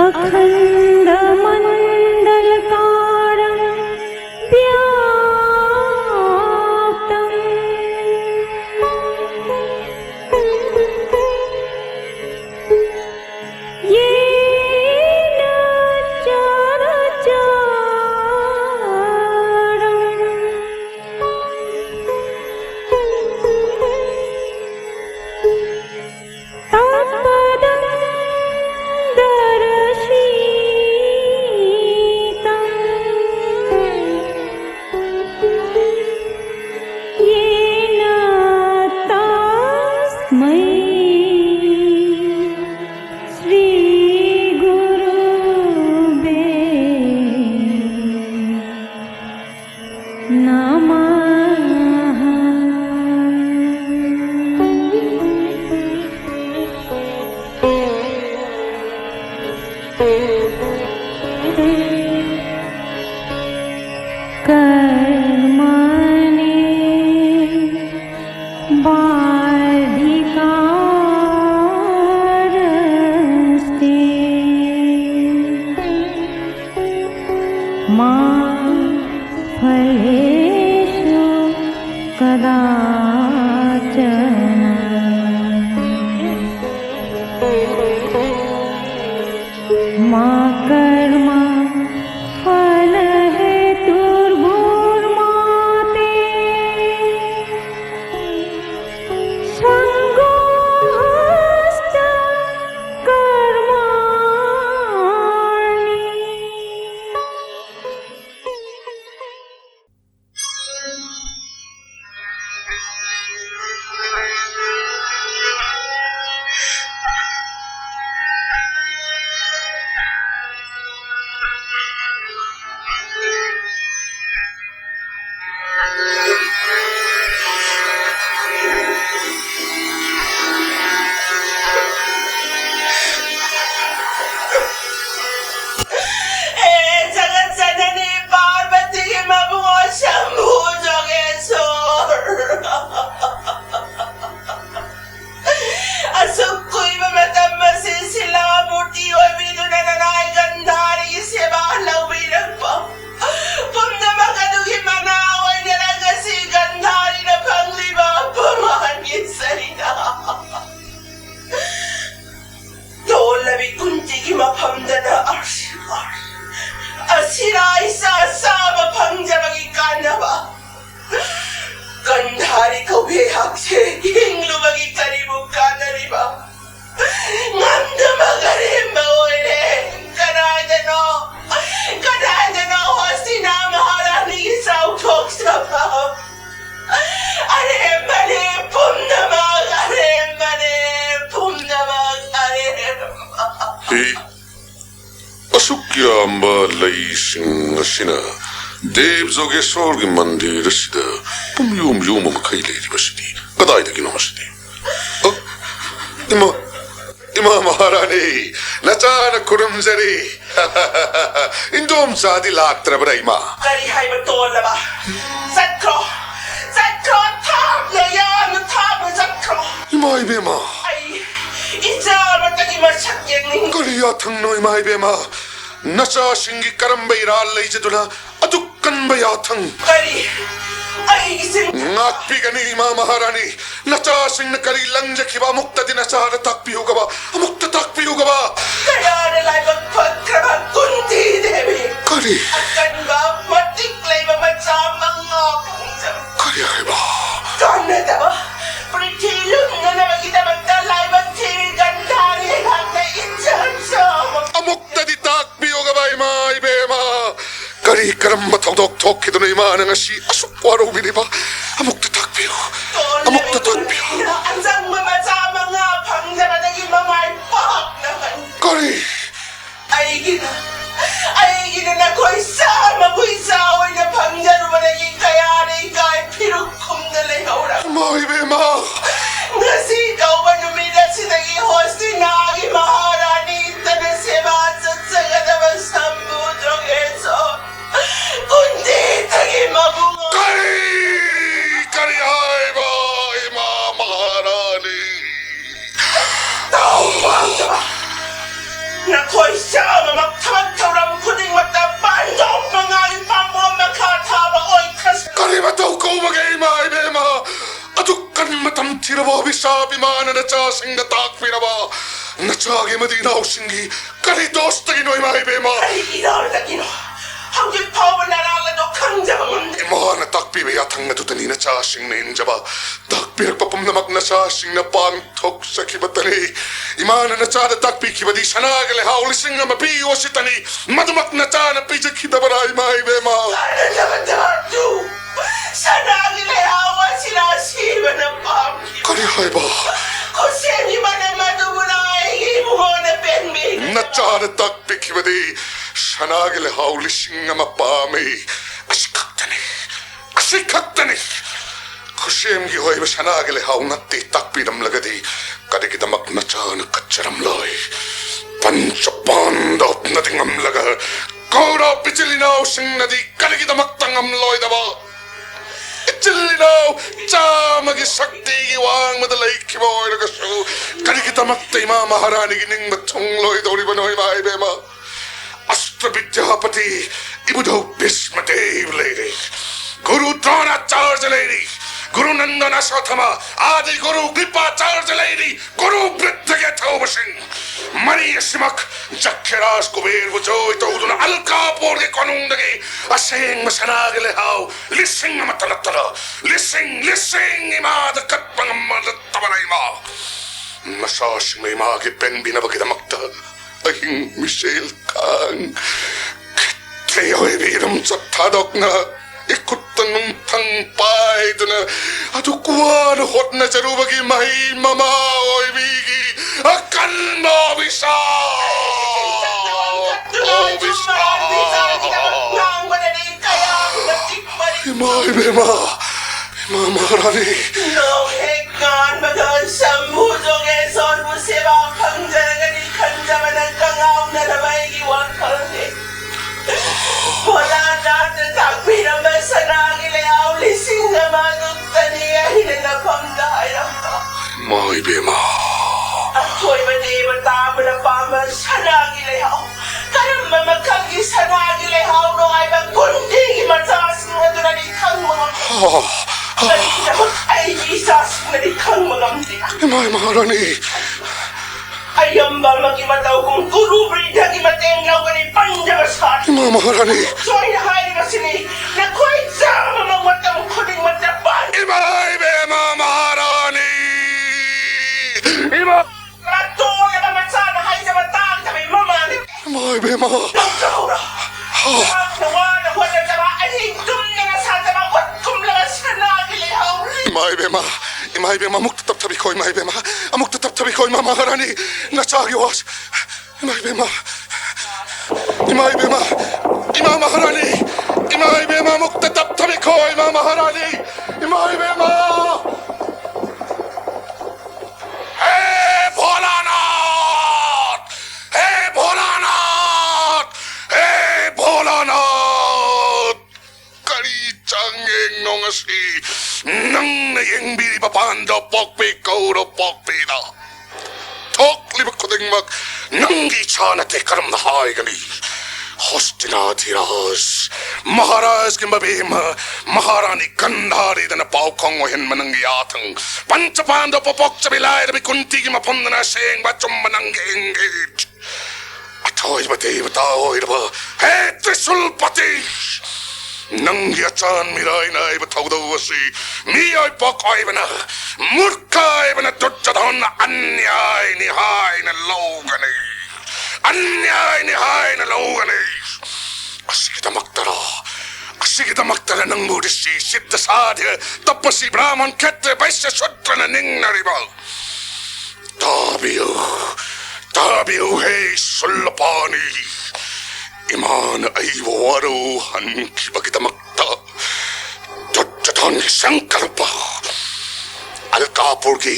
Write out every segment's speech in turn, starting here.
अखंड मंडलकारं व्याप्तं येन कर्मणे बाधिकारस्ते मा फलेषु कदाचन मा कर्म Gandhari ko bihag si hinglo magitari mo kanariba. Nganda magarimba ulit. Kanada no, hosti na maharani sa utok sa pao. Arembane, pum namag, Hey, asukya lay sing asina. Dev Zogeshwar के मंदिर सिद्ध पुम्यूम यूम मखैले दिवसती कदाई तक नमस्ते इमा महारानी नचान कुरुमजरी इंदोम सादी लाख तरबरा इमा Kari hay betul ba? Sakro tap na yan, tap na sakro. इमा इबेमा Ay, isa matagi masakyan ni. कलिया थंगनो इमा इबेमा नचा सिंगी करम बैराल लई जतुला अदुक्कन बयाथंग Kari, ay isin. नाकपी गनी इमा महारानी नचा सिंह करी लंज खिबा मुक्त दिन नचार तक पी होगा मुक्त तक पी होगा Kaya nalay magpagkrabang kunti, Devi. करी Akan ba matiklay mamatsamang ngakong करी है बा Kanada ba? Pritilong na naman kita magdalay magtinig Gandhari lang na insansama. अमुक्त दी तक पी होगा इमा इबेमा करी करम बथौदोक थोक किदनो इमा नंगसी असुक्वारो बिनिबा अमुक्त तक पी हो अमुक्त तक पी हो Ang sang mamatsamang ngakong na naging mamay pak naman. करी Ay gina na ko'y sama ko'y saway na pangyan mo naging kayanay kahit pinukom na layaw इमा इबेमा Nasigaw ba numina si naging host ni Nagi Maharani ita na si Mansat sa ganaman Abisabi-mana na chasing na takpinaba. Natsagi madinausingi. Kalitos tagi no imay bema. Ay, idaragino. Hanggang pa manaralado kang jaman. Imana takpi bayatang na tutani na chasing na injaba. Takpi nagpapamnamak na chasing na pangtok sa kibatani. Imana na chada takpi kibadi sanagale haulising na mapiyo si tani. Madumak na chana pijak kitabaray imay bema. Ano naman dito? Sana nilayawa sila siwa ng pamilya. Kanihay ba? Kung sino man ang madumulay, mo na penmi. Nachada takpi kibadi sanagale haulising na mapami. Asikagtani. Kusiem gi hoy sanagale haungatti takpi damlagadi. Kadikitamak na chana katsaramloy. Panchapandot na tingamlaga. Kaura pichilinaw sing nadi kadikitamak tangamloy daba. Ichilinaw chamagi sakti giwang madalay kiboy nagasu. Kadikitamak taima maharani gining matungloy dori banoy maibema. Astrabidjapati Ibudo Bismadev lady. Guru Dronacharya lady. Guru Nandana Sathama. Adi Guru Kripacharya lady. Guru Britthagatobasing. Mari Simak. Jakheras Kubir Vujoy Toduna Alka Porge Konundagi. Asing Masanagale how. Listen Matalatala. Listen Imad Katpangamatabarayma. Masash may magi pen binabagitamakta. Ahing Michelle Kang Kayo'y biram sa tadok na ikutan ng tangpay doon na adukuan hot na jarubagi mahi mamaoy bigi akan mo bisa Imay bema Mamarani No hekan magan sambudong eson musibang pangjalan kanjaman ang kangaw na namay iwan kalde. Wala natin takpi na masanangiliyaw lising na manutaniya hinanapang dahil ka. Imay bema Ako'y matibata mo na pamasanangiliyaw. Karang mamagkagi sanangiliyaw no ay magkundig mataas nga doon na ikang mga Kanina ay isas na ikang mga mtiya. Imay Maharani Ayam ba magimataw kung turubri na gimatenglaw ka ni Panjagasat? Imay Maharani So ay nahayin na sini na kuwait sa mga matang kuning matapan. Imay bema Maharani Imay Rato na kamatsana hay sa matang sa may mamani. Imay bema Nagkahura. Nawa na wala na maahigdum na nga sa mga watkum lang sa nagilihaw. Imay bema muktatap-tabi ko Imay bema muktatap-tabi ko Imay Maharani Nachagiwas Imay bema Imay Maharani Imay bema muktatap-tabi ko Imay Maharani Imay bema Hey Bholanat Hey Bholanat Hey Bholanat Kari changeng nongasi Nang nayeng biri papando pokpi kauro pokpi na Tok libak kodeng mag Nanggi chana te karam na hai gani Hostina tiras Maharaj kimbabima Maharani Gandhari dana paukong o hin manangi atang Panchapando popok chabilay Rabi kunti ki mapundana sing Bachum manangi engage Atoy bati bataoy raba Hey Trisulpati Nangyachan miray na ibataw daw si Miyay pakoy ba na Murkay ba na tutsadon na anyay ni hay na logani Anyay ni hay na logani Asikita magtara ng mudisi Siddha sadhya Tapasi brahman kete Baisya sutra na ning naribal Tabiyo hey sulapani Iman ay waruhan kibagitamakta Tutjatan sangkarpa Alkapurgi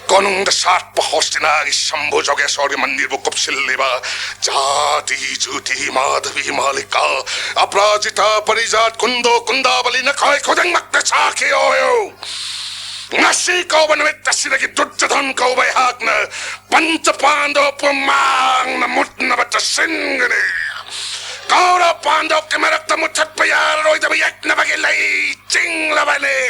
Konung dasat pahostinagi sambujoge sori mandir bukop silliba Jati juti madhavi malika Aprajita parijat kundo kundabali na kay kodang magdasaki oyo Nasi kau ba namit tasinagi tutjatan kau ba ihag na Panchapando pumang na mut na batasingani Kaura pandok ke merak tamu chat payar roi tabi yak na bagilay ching labali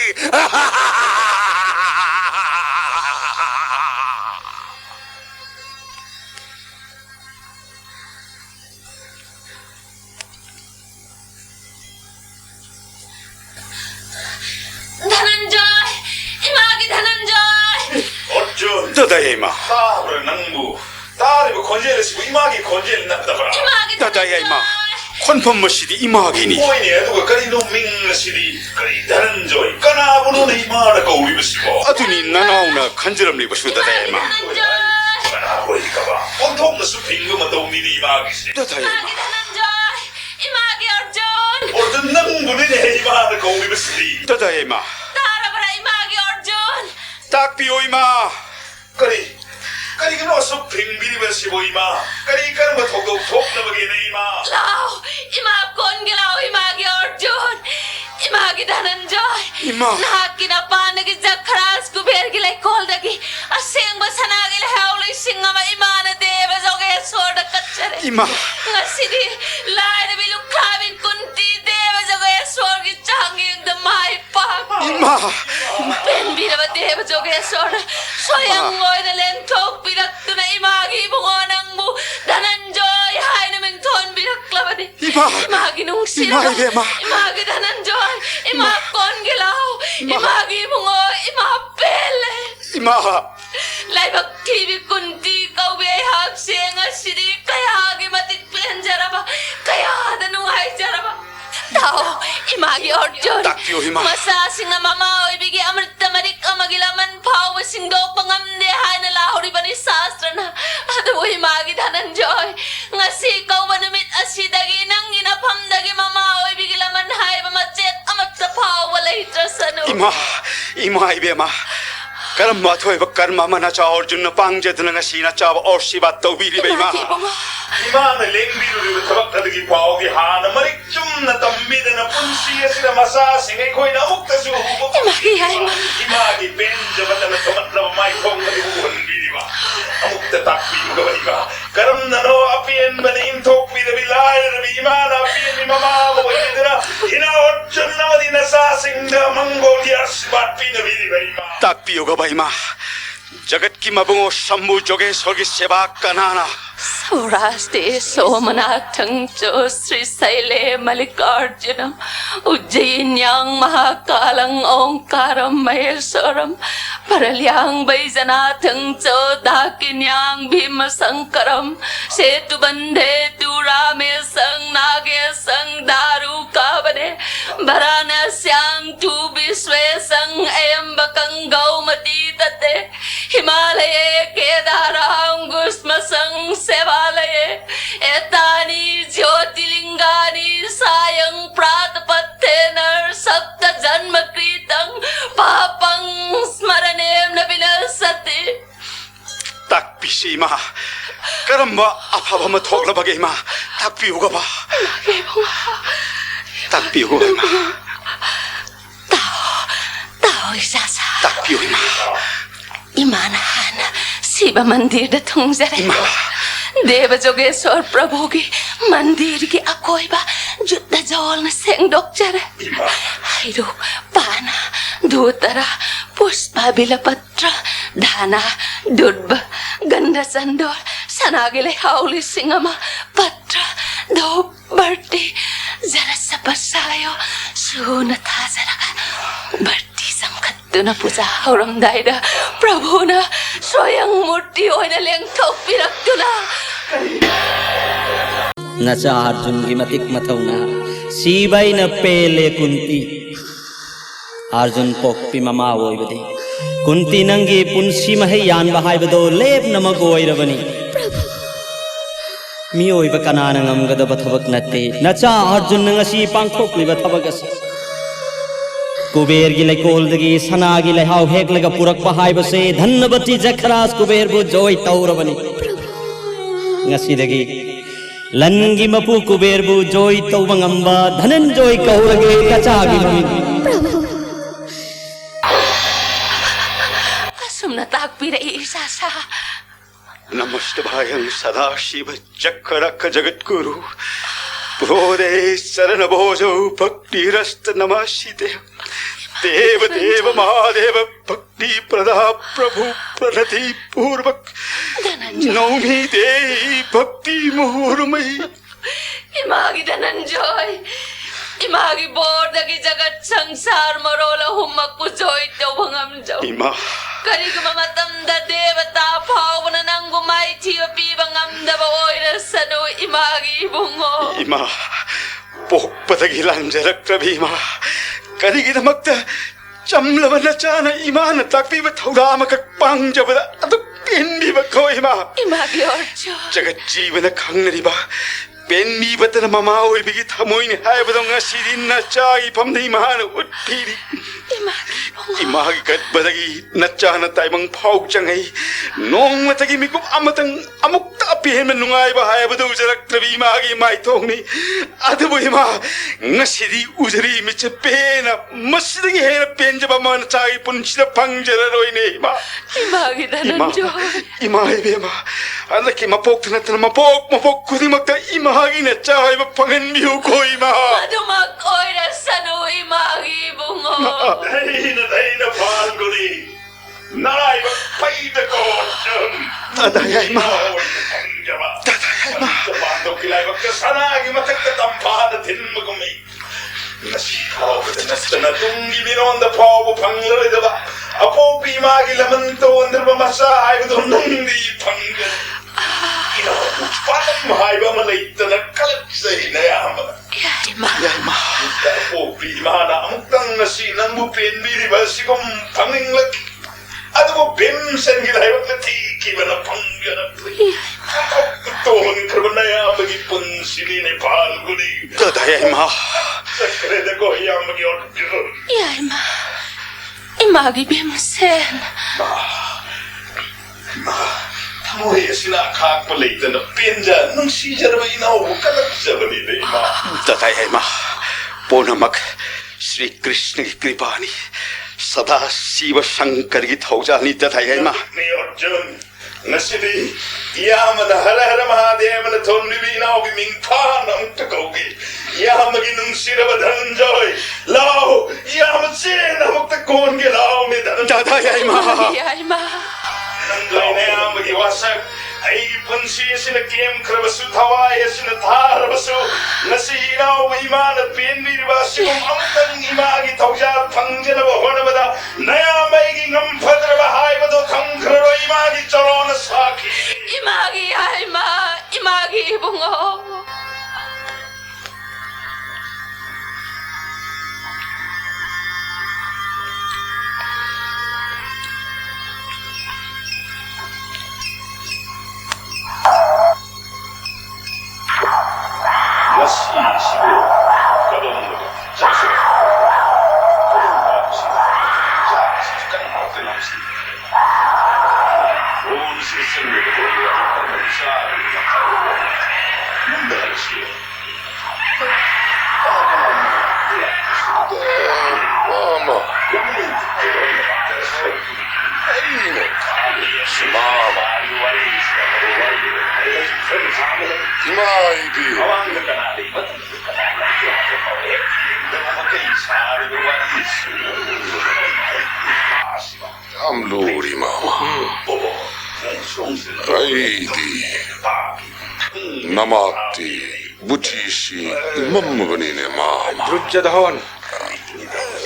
다다이마 따브라 낭부 따리고 건젤레시고 이마기 건젤 났다브라 다다이마 콘펌머시디 이마기니 보이니 누가 그리 노밍시디 그리 다른 조이 까나보는 이마라 거우리시고 아두니 나나오나 간지럼리고 슈다다이마 까나보이까봐 온통 숲핑그만 도우미니 이마기시 다다이마 Imagi Arjun! 어떤 낭부는 이마라 거우리시디 다다이마 Tara para Imagi Arjun! 딱비오이마 그리 그no 숲핑 비리버시고 이마 그리 까르마 톡톡 톡나버게네 이마 Lao! Imapkon gilaw Imagi Arjun! Imagi Dhananjoy! Ima. Nakakinapanagi Zakras kuber gilay koldagi asing basanagi lahawlay singama imana deva zoge sorda kachare 이마 Ngasidi lai na bilukabin kunti deva zoge sorgi changing damay pak 이마 Benbira ba deva zoge sorda soyang ngoy na lentok pinakto na imagi bungonang mo Dhananjoy hay na mington binaklaba di Ima. Imagi nung sila Ima, Ima. Imagi Dhananjoy Imapkon gilaw Imagi bungoy Imapele 이마 Lai bak TV kunti kau behag senga sidi kaya agi matit penjara ba kaya ada nungay jara ba tao imagi Arjun Takyo, Ima. masa singa mama oy bigi amrita marik amagilaman pao singdo pangamde hay na lahori ba ni sastra na ado imagi Dhananjoy ngasi kau manamit asidagi nang inapamdagi mama oy bigilaman hay ba macet amat sa pao walay trasano 이마 이베마 그럼 마토에바 까르마마나 자얼준나 빵제드는가 시나 짜바 얼씨바 또비리베이마 이마나 랭비루리고 타박타드기 과오기 하나 머리 좀나 덤비드나 분시에시다 마사 생에 거의 나목다수 후보 이마기 벤저바다나 토마트라바 마이 콩가리고 흔비리마 아목다 딱비인가 버리가 그럼 나노 아피엔 바네임 톡비다 빌라이르비 이마나 아피엔 이마마 보이드라 이나 어쩐나 어디나 사생다 망고리아스 바피나 비리베이마 딱 비오가 바이마 जगत की मबंगो शंभु जोगे स्वर्ग सेवा कनाना Saurashti Somanathang Jo Sri Saile Malikarjunam Ujjayinyang Mahakalang Omkaram Maheswaram Paralyang Baijanathang Jo Dakinyang Bhima Sankaram Setu Bandhe Turame Sang Nage Sang Daru Kabane Varanasyang Tu Biswe Sang Ayambakang Gaumati Tate Himalaya Kedarang Gusma Sang Sevalaye Etani Jyotilingani Sayang Pratapatenar Sapta Janma Kritang Papang Smaranem Nabinasati 딱 비시마 그럼 뭐 아파보면 톡라바게이마 딱 비오가 봐딱 비오가 바이마 Tao Isasa 딱 비오이마 Imanahan Siva Mandir da Tungzare 이마 Deva Jogeshwar Prabhu ki mandir ki akoy ba Jutta Jol na Seng Dokjare Hairu Pana Dutara Pushpa Bilapatra Dhana Dudba Ganda Sandor Sanagile Hauli Singama Patra Do Berti Zara Sapasayo Sunatha Zaraga Berti Samkattu na puja Hauram Daida Prabhu na Soyang Murti Oy na Leng Thok Piraktu na नचा अर्जुन की मतिक मथौना सीबाई न पेले कुंती अर्जुन पोक्पी ममा ओइबदे कुंती नंगी पुंसी महे यान बहाइबदो लेप नमक ओइरबनी मी ओइब कनान ngमगदब थबक नते नचा अर्जुन नंगसी पांगथोकलिब थबक अस कुबेर गी लेकोलदगी सना गी लेहाव हेकलगा पुरक बहाइबसे धन्नबती जखरास कुबेर बु जोय तौरबनी ngasiदगी लंगी मपु कुबेरबु जोई तौबंगंबा धनंजोय कौरगे कचागी ममिन Asumna takpira Isasa नमस्ते भायं सदा शिव चक्रक जगत गुरु प्रोदे शरण भोजो भक्ति रस्त नमस्ते देव देव महादेव भक्ति प्रदा प्रभु प्रणति पूर्वक नौमी दे भक्ति मुहुर्मयी Imagi Dhananjoy Imagi Bordagi Jagat Sangsar Marola Humak Pujoy Tawangam Jaw इमा Kariguma matamda devata pawana nang gumaitiyo pibang amdaba oirasano imagi bungo. 이마 복바닥이 란자락더비 이마 가리기나 먹다 짬라만 났잖아 이마는 딱비바 타우라마 각방자보다 아도 뺀비바 거이마 Imagi orcho. 자가 집에나 강내리바 뺀미바다나 마마오이비기 타모이니 하이바동가 시린나 짜이 밤내 이마는 웃피리 Imagi bungo. 이마기 갓바닥이 났잖아 따이방 파옥장이 농마타기 미국 아무튼 아묵다 앞에면 농아이바 하이바도 우자락더비 이마기 마이통니 아드보 이마 나시디 우자리 미쳐 빼나 머시득이 해나 뺀자바만 짜이 분치다 방자라로 이네 이마 Imagi 이마 dananjo. 이마이 베마 알라키 마폭 나타나 마폭 구디 먹다 이마하기 나 짜이바 방은 미우고 이마 Madumak oirasano imagi bungo. Dahina Palguni. Naraiba paida kochum. 다다야 이마 Bando kilaiba kasanagi matakta tampada tinmagumi. Nasi hawda nastana tungi bironda pawo panglada ba. Apo bimagi lamanto under masa ayudo nundi pangal. Ina patam haiba malaita na kalatsay na yama. Yaima. 야 이마 Apo bimana amutang nasi namu penbiri basigom panginglag. Aduh bimsen gila hebat letiki mana panggana. Tuhun kerbanaya bagi pun sini Nepal guni. 다다야 이마 Sekreda ko yang bagi orang. Yaima. Imagi bimsen. Tamoy sila kak malita na pinja nung siya na inaw kalag sa balita ima. 다다야 이마 보나막 श्री कृष्ण की कृपानी सदा शिव शंकर की थौजानी दादाया इमा Ni Arjun, nasidi yaman hara hara mahadev na thonni binaw gi mingphan ang takogi. Yam gi nung siraba dhanjoy. Lao yam sin amuk takon gi lao mi dhan. दादाया इमा Yaima. Nanglay na yam gi wasak. Ay punsi sina kiem krabasu thawai sina tharabasu. Nasinaw iman at pinbir basi kung amtang imagi tawjar pangjana ba honabada. Naya may gingam padraba hay bado kangkraro imagi charona saki. Imagi yaima. Imagi bungo. Nasi sibo kadon jaksu. Mama Mama 이마이비 암로리 마마 아이디 나마티 부티시 맘먹으니네 마마 Rujjadahon,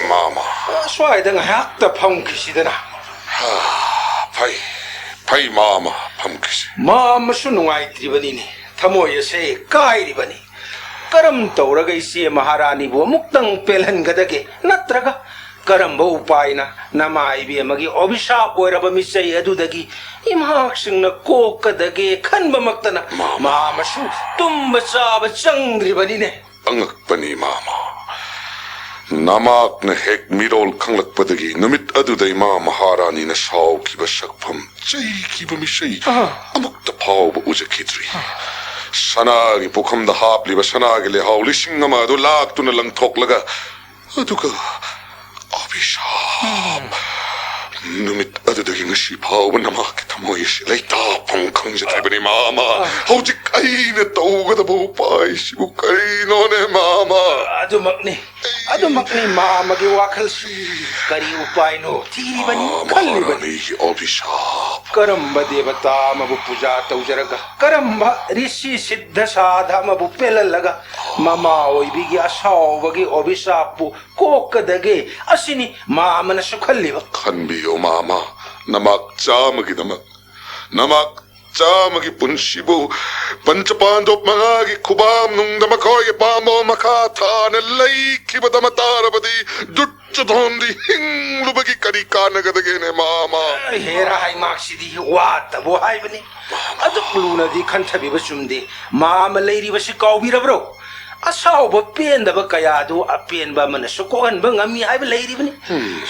마마 swai dengan hak ta pang kisidana. 파이 마마 팜키시 Ma masunungai tribani ni, tamoy se kai ribani. Karam tauraga isi maharani bo muktang pelhan gadage, natraga. Karam bo upay na namai bi magi obisha oiraba misay adudagi. Imhak sing na kokadage kan ba maktana. Ma masu tumbasa ba sang ribani ne. angakpani mama namak na hek mirol kanglakpadagi numit aduday ma maharani na saw kiba sakpam chay kiba misay amukta paw ba uja kidri sanagi pukamda hapli ba sanagi le hawli singama adu laktu na lang toklaga aduga abisham numit aduday ngasi paw ba namak tamoy silay tapang kangja taybani mama hawjik ay na tawga da bupay sibukay no ne mama Adu makni ma magi wakal su kari upay no tiri bani kalli bani. Maharani abishap Karamba devata mabu puja taujaraga. Karamba rishi siddha sadha mabu pelalaga. Mama oibigi asaw bagi obisapu kokadage asini mama na sukhalliba. Kanbiyo mama namak chamagidamag namak chamagi punsibu panchapandop mangagi kubam nung damakoy pamo makata na laikibadamatarbadi dutchadondi hinglubagi kanikanagadagen mama hera hai maksidi wata bo hai bani adu pluna di khantabi basumde mama leiri basi kaubira bro asau ba pen da ba kaya du apen ba man su ko an ba ngami hai ba leiri bani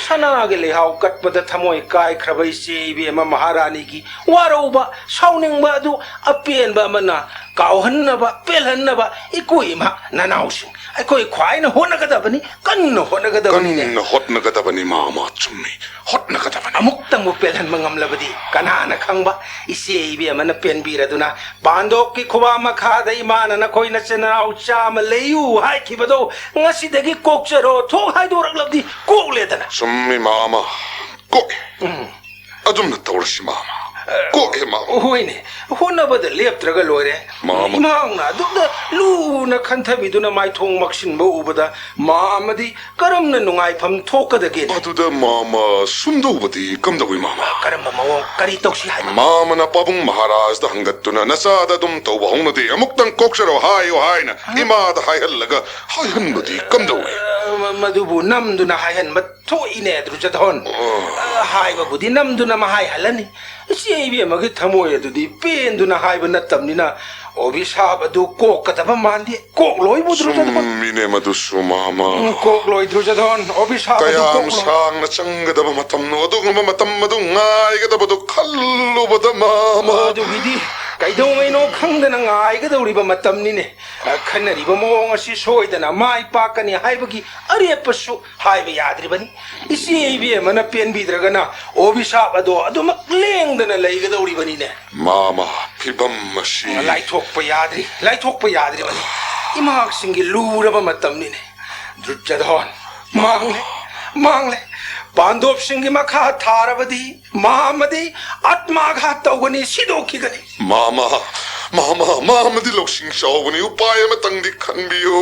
sana ge le hau kat ba da thamoi kai khrabai se bi ma maharani ki waro ba sauning ba du apen ba mana kau han na ba pel han na ba ikui ma nanausin ai koi khwai na hona ga da bani kan no hona ga da bani ne kan hot nagadabani mama chummi hot nagadabani amuk tang mo pelhan mangam labadi kanana khangba ise ibi amana pen bira duna bandok ki khuwa ma kha dai mana na koi na chena au cha ma leyu hai ki bado ngasi dagi kokchero tho hai do rak labdi kok le dana chummi mama ko adum na tawrsi mama ko he mama hoine hona bada lep traga loire Mama. imang na dukda lu na khantha biduna mai thong maksin bo ubada mamadi karam na nungai pham thoka da ge aduda mama sumdobadi kamdawi mama karam ma mawong kari toksi hai mama na pabung maharaj da hangattuna nasada dum tawba hongnadi amuktan koksharo hayo haina imada hayhallaga hayhanbadi kamdawi madubu namduna hayan mat tho ine drujadhon hai ba budi namduna ma hai halani sibi amagi thamoy adudi penduna hai ba natamnina obisab adu kok kataba mandi kok loi bu drujadhon summine madusu mama kok loi drujadhon obisab adu kayam kok loi sang na changadaba matam no aduguma matam madu ngaigadabadu khallubada mama adu bidi kaidong ai no khangdana ngai ga dori ba matam ni ne khanari ba mong asi soidana mai pakani haibagi are pasu haiba yadri bani isi bi mana pen bi dragana obisa ado adu mak lengdana lei ga dori bani ne mama phibam mashi lai thok pa yadri bani imak singi lura ba matam ni ne drujadhon mangle Bandop singi makha tharabadi mahamadi atma gha tawgani sidoki gani mama di loksing shawani upaya matangdi khanbiyo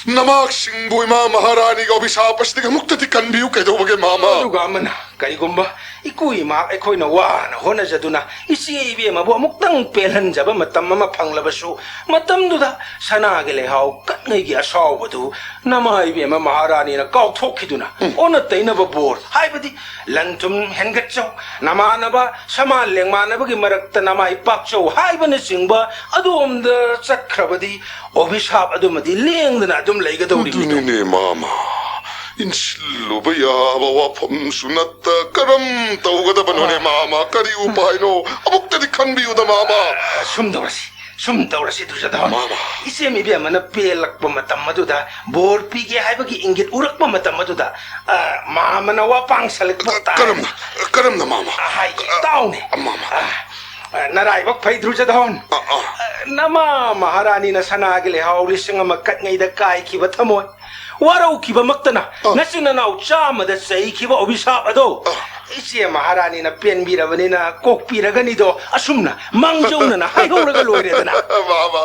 namak singboi ma maharani ga obisap asdiga muktati kanbiyo kaidobage mama aduga mana karigumba ikui ma ekhoina wana hona jaduna isi ibe ma bo muktang pelhan jaba matam ma phanglabasu matam duda sana gele haw katngai gi asaw badu nama ibe ma maharani na kaw thokiduna ona taina ba bor haibadi lantum hengat chaw nama na ba sama lengma na ba gi marakta nama ipak chaw haibana singba adum da chakrabadi obishap adumadi lengdana adum leiga dawri ne mama insilluba yaba wafam sunatta karam tawgadabano mama kari upayno amuktadi khanbiyuda mama sum dawrasi dujada mama ise mi bi amana pelak pa matam maduda bor pige haibagi ingit urak pa matam maduda mama na wa pang salik pa ta karam na mama hai taw ne mama narai bak phai drujadhon nama maharani na sanagile hawli singa makat ngai da kai ki ba thamoy warau ki ba maktana nasina na uchama da sai ki ba obisap ado ise maharani na pen bi rabani na kok pi ragani do asumna mangjona na hai horaga loire dana mama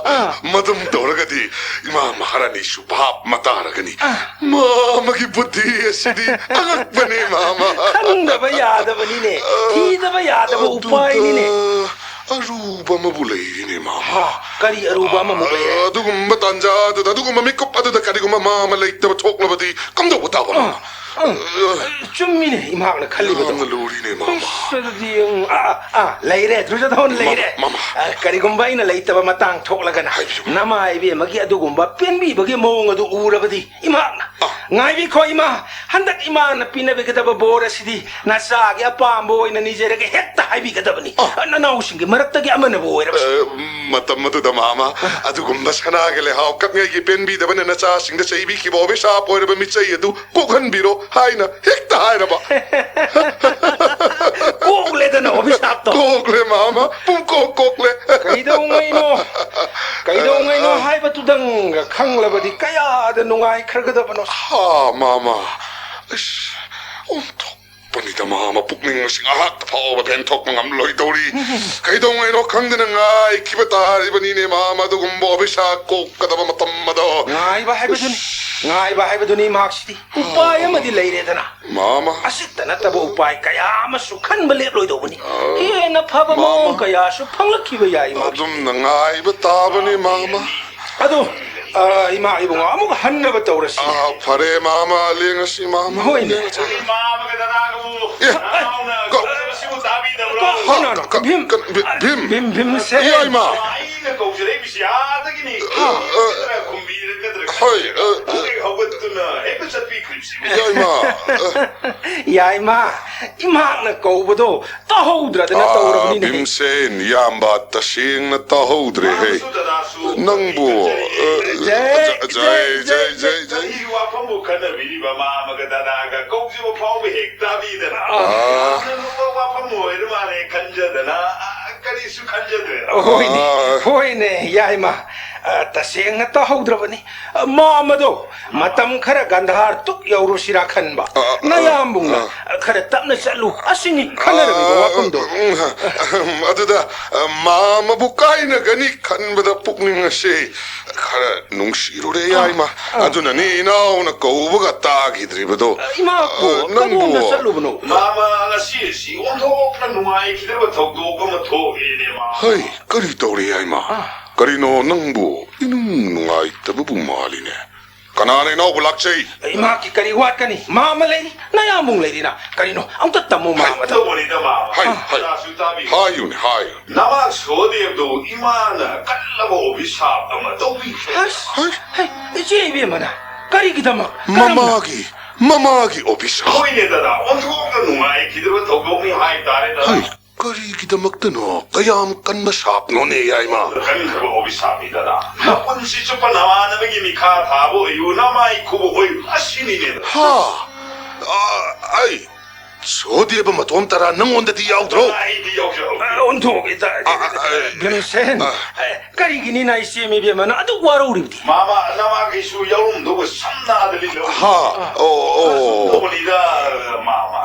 madum doragadi ima maharani shubhap mataragani mama ki buddhi asidi agak bane mama kanda ba yada bani ne thi da ba yada ba upai ni ne aruba mabulay ni mama kari aruba mamulay adugumba tanja adugumba mikop adada karigumba mama laitaba thoklabadi kamdo butawa mama chumine imhak na khalli ba mama lori ni mama leire drujadhon leire karigumba ina leitaba matang thoklaga na nama ibe magi adugumba penbi bagi mong adu urabadi imhak na ngai bi khoi ma handak ima na pinabe kadaba bora sidi na sa gi apambo ina nijere ge hetta haibi kadabani na nausingi marakta gi amana bo era matam matu da mama adugumba sanagale haw kapngai gi penbi dabana na cha singda chaibi ki bobe sa poira ba michai adu kokhan biro haina hekta haina ba kokle da na obisap to kokle mama pum kokle kaidau ngai no hai ba tudang khanglabadi kaya da nungai khargada bano ha mama ꯄꯅꯤꯗ ꯃꯥꯃ ꯄꯨꯛꯅꯤꯡ ꯑꯁꯤ ꯉꯥꯏꯍꯥꯛꯇ ꯐꯥꯎꯕ ꯄꯦꯟꯊꯣꯛꯄ ꯉꯝꯂꯣꯏꯗꯧꯔꯤ ꯀꯩꯗꯧꯉꯩꯅꯣ ꯈꯪꯗꯅ ꯉꯥꯏꯈꯤꯕ ꯇꯥꯔꯤꯕꯅꯤꯅꯦ ꯃꯥꯃ ꯑꯗꯨꯒꯨꯝꯕ ꯑꯕꯤꯁꯥꯛ ꯀꯣꯛꯀꯗꯕ ꯃꯇꯝ ꯑꯗꯣ ꯉꯥꯏꯕ ꯍꯥꯏꯕꯗꯨꯅꯤ ꯃꯍꯥꯛꯁꯤꯗꯤ ꯎꯄꯥꯏ ꯑꯃꯗꯤ ꯂꯩꯔꯦꯗꯅ ꯃꯥꯃ ꯑꯁꯤꯇ ꯅꯠꯇꯕ ꯎꯄꯥꯏ ꯀꯌꯥ ꯑꯃꯁꯨ ꯈꯟꯕ ꯂꯦꯞꯂꯣꯏꯗꯧꯕꯅꯤ ꯍꯦꯟꯅ ꯐꯕ ꯃꯑꯣꯡ ꯀꯌꯥꯁꯨ ꯐꯪꯂꯛꯈꯤꯕ ꯌꯥꯏ ꯑꯗꯨꯝꯅ ꯉꯥꯏꯕ ꯇꯥꯕꯅꯤ ꯃꯥꯃ ꯑꯗꯣ ꯏꯃꯥ ꯏꯕꯨꯡꯉꯣ ꯑꯃꯨꯛ ꯍꯟꯅꯕ ꯇꯧꯔꯁꯤ ꯐꯔꯦ ꯃꯥꯃ ꯂꯦꯡꯉꯁꯤ ꯃꯥꯃ ꯍꯣꯏꯅꯦ 이마음에 나가고 나오나 거기서 답이더라. 빔새 야 이마 아이는 거기서 비시 아득이니. 콤비를 끄들어. 허이 거기 하고도 에피소드 클립스. 야 이마 야 이마나 거우보도 떠오드라더나 떠오르니네 빔센 얌바 따싱나 따호드레 헤이 낭부 자이 이와 pomukana 비리바 마마가 다나가 거기서 파오비 핵답이더라. 와 pomu 이르마네 간저더나 아까리수 간저더라. 호이네 야 이마 तसेंग तहौद्रबनी मामदो मतम खरा गंधार तुक यौरुसिरा खनबा नयामुंगना खरा तपना चलु असिनी खनरबी वाकुंदो अदुदा मामबु काइना गनी खनबदा पुकनिंग असे खरा नुंगसिरुरे याइमा अदुना नि इनाउना कौबगा तागिद्रिबदो इमा को नंगबु चलुबनो मामा ngasi 온톡나 누아이 기다려 덕도고마 토이네 마 하이 करी तौरे याइमा करीनो नंगबु इनुं नुंगाइतबु मालिने कनाने नौबु लाक्चै इमा की करी वाट कनी मामा लेरी नयामुंग लेरीना करीनो अंत तमु मामा 또 보니까 마 हाय 수타비 हायुने हाय 나와 소대도 이마나 깔라고 오비샵 아마 또비 이제 이비마나 करी 기다마 마마기 오비사 보이네다다 온톡나 누아이 기다려 덕도고미 하이 다레다 하이 करीगिदमक्तनो कयाम कन्म सापनोने याइमा 간그거 오비샵이다다 나쁜 시초파 나와나베기 미카 다보 유나마이 쿠보 오이 아시니네 하 아이 소디에바 마톤 따라 능온데디 야우드로 아이디 역시 온통이다 변센 करी기니 나이시미 비마나 아두 와로우리디 마마 나마기수 여름 누구 삼나들리로 하오 또보니다 마마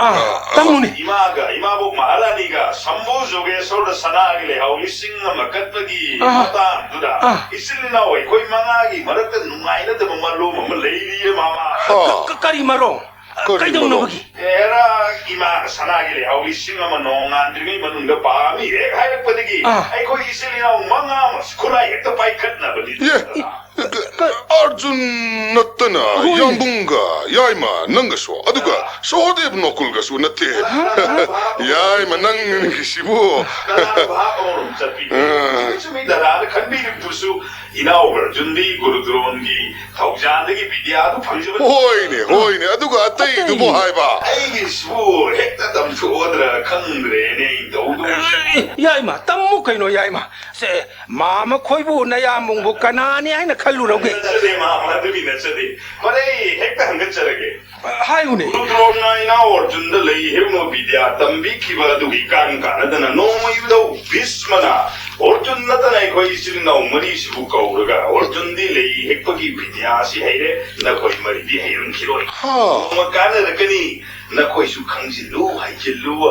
땅무니 이마보 마라니가 삼보 속에서 사나기래 하우리 싱가 막갓버기 마땅두다 이슬리나오 거의 망하기 말았던 누가이나도 말로 레이디에 마마 करी마로 कईदौनबगी 에라 이마 사나기래 하우리 싱가만 농안들이 만는가 밤이 하이락버기 아이 거기 이슬리나오 망하면 스코라이 또 바이컷나 버리 예 अर्जुन नत्तना यांबुंगा याइमा नंगसो अदुगा सोदेब नोकुलगसो नते याइमा नंगिसिबो 나는 간비를 부수 이나오걸 준비 구르드론기 덕자들이 비디아도 방송을 호이네 अदुगा अतई दुबो हाइबा 아이기 수 핵다담 투어드라 칸드레네 도도 야 이마 땀무 그이노 야 이마 세 마마 코이부 나야몽부 까나니 하이나 칼루라게 저대 마마들이 내서대 거래 핵다 한 것처럼 하이우네 구르드론나 이나오걸 준들레이 해우노 비디아 담비 키바도 이깐 가나다나 너무 유도 비스마나 얼준 나타나이 거의 있으는 나 어머니 시부가 오르가 얼준 딜레이 핵박이 비디아시 해래 나 거의 말이디 해는 기로 뭐 까느라더니 나 거의 수 강질루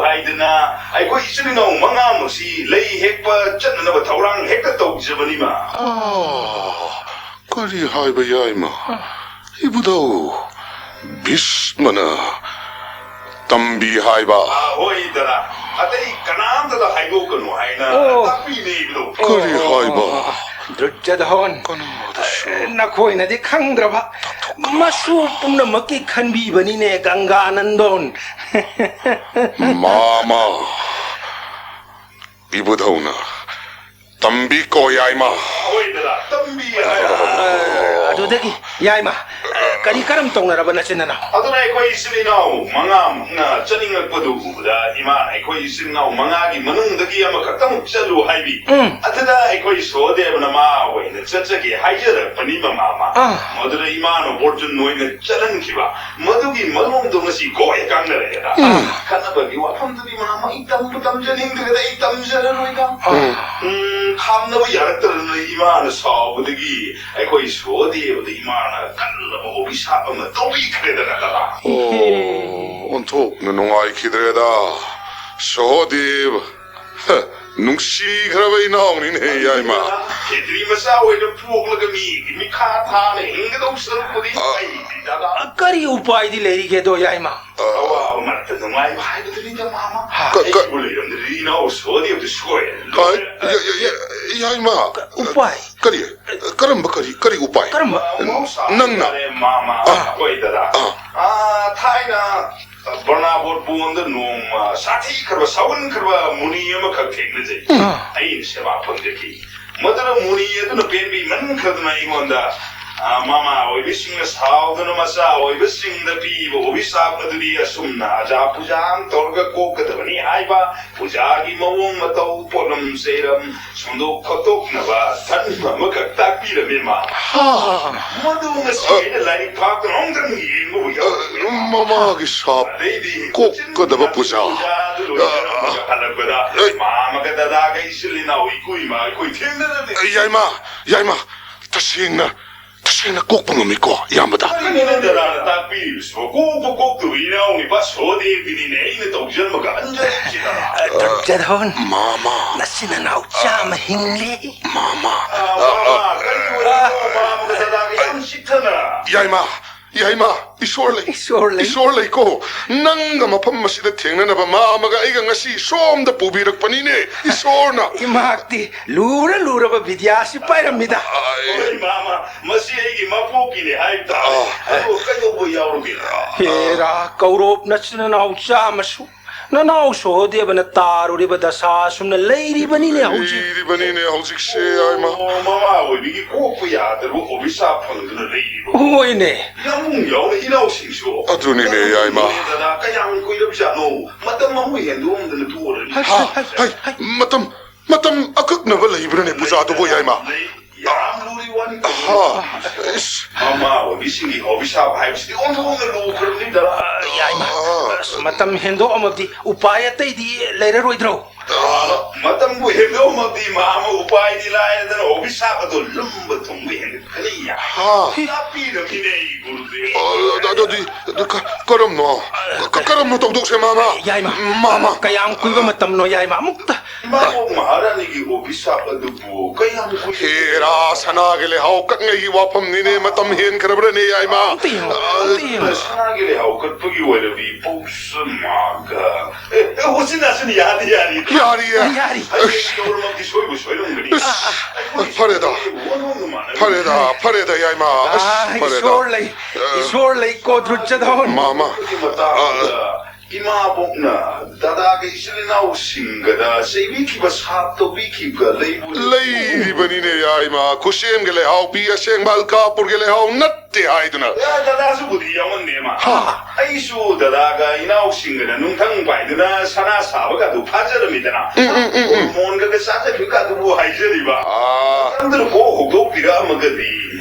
하이드나 아이 거의 있으는 나 망아 뭐시 레이 핵바 쩌는 나 타우랑 핵다 또 집어니마 거리 하이바 야이마 이부다우 비스마나 담비 하이바 호이더라 아데이 까남다도 하이고 끊어 하이나 답비네 이도 거리 하이바 드르자다원 나 코이나디 캉드라바 마수 뿜나 먹기 칸비버니네 강가난돈 마마 이부다우나 담비 꼬야이마 호이더라 담비 아도데기 야이마 करी करम तोंगरबा नचिनना अदुना कोई इसलिनाउ मंगाम ना चनिंग पदु दा इमा कोई इसलिनाउ मंगागी मनुंदगी अम खतम चलु हाइबी अतदा कोई सोदे बनमा वइन चचगे हाइजर पनि मामा मदुर इमानो बोर्जन नोइन चलन खिबा मदुगी मनुंग दोनसी गोय कांगरेरा खनबगी वाफमदुगी मामा इतम जनिंग दे इतम जर रोइगा खामनबो यारतरन इमानो सावदगी कोई सोदे बद इमाना कल्ल ओबिसा अम तोबी खरेदना दा 온통 온ꯊꯣꯛꯅ ꯅꯨꯡꯉꯥꯏꯈꯤꯗ꯭ꯔꯦꯗ ꯁꯣꯍꯣꯗꯦꯕ ꯅꯨꯡꯁꯤꯈ꯭ꯔꯕ ꯏꯅꯥꯎꯅꯤꯅꯦ ꯌꯥꯏꯃ ꯈꯦꯇ꯭ꯔꯤ ꯃꯆꯥ ꯑꯣꯏꯅ ꯄꯣꯛꯂꯒ ꯃꯤꯒꯤ ꯃꯤꯈꯥ ꯊꯥꯅ ꯍꯤꯡꯒꯗꯧ ꯁꯔꯨꯛꯄꯨꯗꯤ ꯑꯩꯗꯤ ꯗꯗꯥ ꯀꯔꯤ ꯎꯄꯥꯏꯗꯤ ꯂꯩꯔꯤꯒꯦꯗꯣ ꯌꯥꯏꯃ ꯑꯋꯥꯕ ꯃꯔꯛꯇ ꯅꯨꯡꯉꯥꯏꯕ ꯍꯥꯏꯕꯗꯨꯅꯤꯗ ꯃꯥꯃ ꯑꯩꯕꯨ ꯂꯩꯔꯝꯗ꯭ꯔꯗꯤ ꯏꯅꯥꯎ ꯁꯣꯍꯣꯗꯦꯕꯗꯨ ꯁꯣꯏꯔꯦ ꯌꯥꯏꯃ ꯎꯄꯥꯏ ꯀꯔꯤ ꯀꯔꯝꯕ ꯀꯔꯤ ꯎꯄꯥꯏ ꯀꯔꯝꯕ ꯅꯪꯅ ꯃꯥꯃ ꯍꯣꯏ ꯗꯗꯥ ꯊꯥꯏꯅ ꯕꯔꯅꯥꯕꯣꯠ ꯕꯣꯟꯗ ꯅꯣꯡꯃ ꯁꯥꯊꯤꯈ꯭ꯔꯕ ꯁꯥꯎꯒꯟꯈ꯭ꯔꯕ ꯃꯨꯅꯤ ꯑꯃꯈꯛ ꯊꯦꯡꯅꯖꯩ ꯑꯩꯅ ꯁꯦꯕꯥ ꯐꯪꯖꯈꯤ ꯃꯗꯨꯅ ꯃꯨꯅꯤ ꯑꯗꯨꯅ ꯄꯦꯟꯕꯤꯃꯟꯈ꯭ꯔꯗꯨꯅ ꯑꯩꯉꯣꯟꯗ ꯃꯃꯥ ꯑꯣꯏꯕꯁꯤꯡꯅ ꯁꯥꯎꯗꯨꯅ ꯃꯆꯥ ꯑꯣꯏꯕꯁꯤꯡꯗ ꯄꯤꯕ ꯑꯣꯕꯤꯁꯥꯞ ꯑꯗꯨꯗꯤ ꯑꯁꯨꯝꯅ ꯑꯖꯥ ꯄꯨꯖꯥꯝ ꯇꯧꯔꯒ ꯀꯣꯛꯀꯗꯕꯅꯤ ꯍꯥꯏꯕ ꯄꯨꯖꯥꯒꯤ ꯃꯑꯣꯡ ꯃꯇꯧ ꯄꯣꯠꯂꯝ ꯆꯩꯔꯝ ꯁꯨꯝꯗꯣꯛ ꯈꯣꯠꯇꯣꯛꯅꯕ ꯙꯔꯃ ꯑꯃꯈꯛ ꯇꯥꯛꯄꯤꯔꯝꯃꯤ ꯃꯗꯨ ꯉꯁꯤ ꯑꯩꯅ ꯂꯥꯏꯔꯤꯛ ꯐꯥꯛꯇꯨꯅ ꯑꯃꯨꯛꯇꯪ ꯌꯦꯡꯕꯕꯨ ꯌꯥꯎꯔꯛꯄꯅꯤ ꯃꯃꯥꯒꯤ ꯁꯥꯞ ꯀꯣꯛꯀꯗꯕ ꯄꯨꯖꯥ ꯍꯜꯂꯛꯄꯗ ꯃꯥꯃꯒ ꯗꯗꯥꯒ ꯏꯆꯤꯜ ꯏꯅꯥꯎ ꯏꯀꯨ ꯏꯃꯥ ꯑꯩꯈꯣꯏ ꯊꯦꯡꯅꯔꯝꯃꯤ ꯌꯥꯏꯃ ꯇꯁꯦꯡꯅ ꯀꯣꯛꯄ ꯉꯝꯃꯤꯀꯣ ꯏꯌꯥꯝꯕꯗ ꯀꯔꯤꯅꯣ ꯗꯗꯥꯅ ꯇꯥꯛꯄꯤꯔꯤꯕꯁꯤꯕꯣ ꯀꯣꯛꯄ ꯀꯣꯛꯇꯕ ꯏꯅꯥꯎꯅꯤꯄꯥ ꯁꯣꯍꯣꯗꯦꯕꯒꯤꯅꯤꯅꯦ ꯑꯩꯅ ꯇꯧꯖꯔꯝꯃꯒ ꯍꯟꯖꯔꯛꯈꯤꯗ ꯇꯨꯖꯗꯣꯟ ꯃꯥꯃꯥ ꯅꯆꯤꯟ ꯅꯅꯥꯎ ꯆꯥꯝꯃ ꯍꯤꯡꯂꯤ ꯃꯥꯃꯥ ꯀꯔꯤ ꯑꯣꯏꯔꯤꯅꯣ ꯃꯥꯃꯒ ꯗꯗꯥꯒ ꯌꯥꯝ ꯆꯤꯛꯊꯅ ꯌꯥꯏꯃ ꯏꯁꯣꯔ ꯂꯩꯀꯣ ꯅꯪꯒ ꯃꯐꯝ ꯑꯁꯤꯗ ꯊꯦꯡꯅꯅꯕ ꯃꯥꯃꯒ ꯑꯩꯒ ꯉꯁꯤ ꯁꯣꯝꯗ ꯄꯨꯕꯤꯔꯛꯄꯅꯤꯅꯦ ꯏꯁꯣꯔꯅ ꯏꯃꯥꯛꯇꯤ ꯂꯨꯔꯕ ꯕꯤꯗ꯭ꯌꯥꯁꯤ ꯄꯥꯏꯔꯝꯃꯤꯗ ꯍꯣꯏ ꯃꯥꯃ ꯃꯁꯤ ꯑꯩꯒꯤ ꯃꯄꯣꯛꯀꯤꯅꯤ ꯍꯥꯏꯕ ꯇꯥꯔꯦ ꯑꯗꯣ ꯀꯩꯗꯧꯕ ꯌꯥꯎꯔꯒꯦ ꯍꯦꯔꯥ ꯀꯧꯔꯣꯞ ꯅꯆꯤꯟ ꯅꯅꯥꯎ ꯆꯥꯝꯃꯁꯨ ꯅꯅꯥꯎ ꯁꯣꯍꯣꯗꯦꯕꯅ ꯇꯥꯔꯨꯔꯤꯕ ꯗꯁꯥ ꯑꯁꯨꯝꯅ ꯂꯩꯔꯤꯕꯅꯤꯅꯦ ꯍꯧꯖꯤꯛꯁꯦ ꯌꯥꯏꯃ ꯃꯃꯥ ꯑꯣꯏꯕꯒꯤ ꯀꯣꯛꯄ ꯌꯥꯗ꯭ꯔꯕ ꯑꯣꯕꯤꯁꯥꯞ ꯐꯪꯗꯨꯅ ꯂꯩꯔꯤꯕ ꯍꯣꯏꯅꯦ ꯌꯥꯝ ꯌꯥꯎꯅ ꯏꯅꯥꯎꯁꯤꯡꯁꯨ ꯑꯗꯨꯅꯤꯅꯦ ꯌꯥꯏꯃ ꯗꯗꯥ ꯀꯌꯥꯝ ꯀꯨꯏꯔꯕꯖꯥꯠꯅꯣꯃꯇꯝ ꯑꯃ ꯍꯦꯟꯗꯣꯛꯑꯝꯗꯅ ꯇꯣꯛꯑꯔꯅꯤ ꯃꯇꯝ ꯑꯀꯛꯅꯕ ꯂꯩꯕ꯭ꯔꯅꯦ ꯄꯨꯖꯥꯗꯨꯕꯨ ꯌꯥꯏꯃ ꯌꯥꯝ ꯂꯨꯔꯤ ꯋꯥꯅꯤ ꯃꯃꯥ ꯑꯣꯏꯕꯤꯁꯤꯡꯒꯤ ꯑꯣꯕꯤꯁꯥꯞ ꯍꯥꯏꯕꯁꯤꯗꯤ ꯑꯣꯟꯊꯣꯛꯅ ꯂꯨꯈ꯭ꯔꯕꯅꯤꯗ ꯌꯥꯏꯃ ꯃꯇꯝ ꯍꯦꯟꯗꯣꯛꯑꯃꯗꯤ ꯎꯄꯥꯏ ꯑꯇꯩꯗꯤ ꯂꯩꯔꯔꯣꯏꯗ꯭ꯔꯣ ꯃꯇꯝꯕꯨ ꯍꯦꯟꯗꯣꯛꯑꯃꯗꯤ ꯃꯥꯃ ꯎꯄꯥꯏꯗꯤ ꯂꯥꯏꯔꯗꯅ ꯑꯣꯕꯤꯁꯥꯞ ꯑꯗꯨ ꯂꯨꯝꯕ ꯊꯨꯝꯕ ꯍꯦꯟꯒꯠꯀꯅꯤ ꯇꯥꯛꯄꯤꯔꯝꯃꯤꯅꯦ ꯑꯩ ꯒꯨꯔꯨꯗꯦꯕ ꯑꯗꯨꯗꯤ ꯀꯔꯝꯅ ꯇꯧꯗꯣꯛꯁꯦ ꯌꯥꯏꯃ ꯀꯌꯥꯝ ꯀꯨꯏꯕ ꯃꯇꯝꯅꯣ ꯌꯥꯏꯃ ꯑꯃꯨꯛꯇ ꯃꯥꯕꯣꯛ ꯃꯍꯥꯔꯥꯅꯤꯒꯤ ꯑꯣꯕꯤꯁꯥꯞ ꯑꯗꯨꯕꯨ ꯀꯌꯥꯝ ꯍꯦꯔꯥ ꯁꯅꯥꯒꯤ ꯂꯩꯍꯥꯎ ꯀꯛꯉꯩꯒꯤ ꯋꯥꯐꯝꯅꯤꯅꯦ ꯃꯇꯝ ꯍꯦꯟꯈ꯭ꯔꯕ꯭ꯔꯅꯦ ꯌꯥꯏꯃ ꯁꯅꯥꯒꯤ ꯂꯩꯍꯥꯎ ꯀꯠꯄꯒꯤ ꯑꯣꯏꯔꯕꯤ ꯄꯧꯁ ꯃꯥꯒ ꯍꯣꯁꯤꯅꯥꯁꯤꯅ ꯌꯥꯔꯤꯌꯦ ꯍꯌꯦꯡꯒꯤ ꯁꯣꯏꯕꯨ ꯁꯣꯏꯔꯝꯒꯅꯤ ꯐꯔꯦꯗ ꯌꯥꯏꯃ ꯏꯁꯣꯔ ꯂꯩ ꯀꯣꯗ꯭ꯔꯨꯆꯗꯣꯟ ꯃꯥꯃꯥ 이마복나 다다게 이슬리나우 싱가다 세비키바 삽도비키가 레이리버니네 야이마 쿠시엠게 레하우 비야 생발카 푸르게 레하우 낫테 하이드나 야 다다수 부디 영원네마 아이수 다다가 이나우 싱가다 뭉탕 바이드나 사나 사바가도 파자름이잖아 뭔가가 사자피가도 뭐 하이저리바 사람들은 보호도 비라먹어디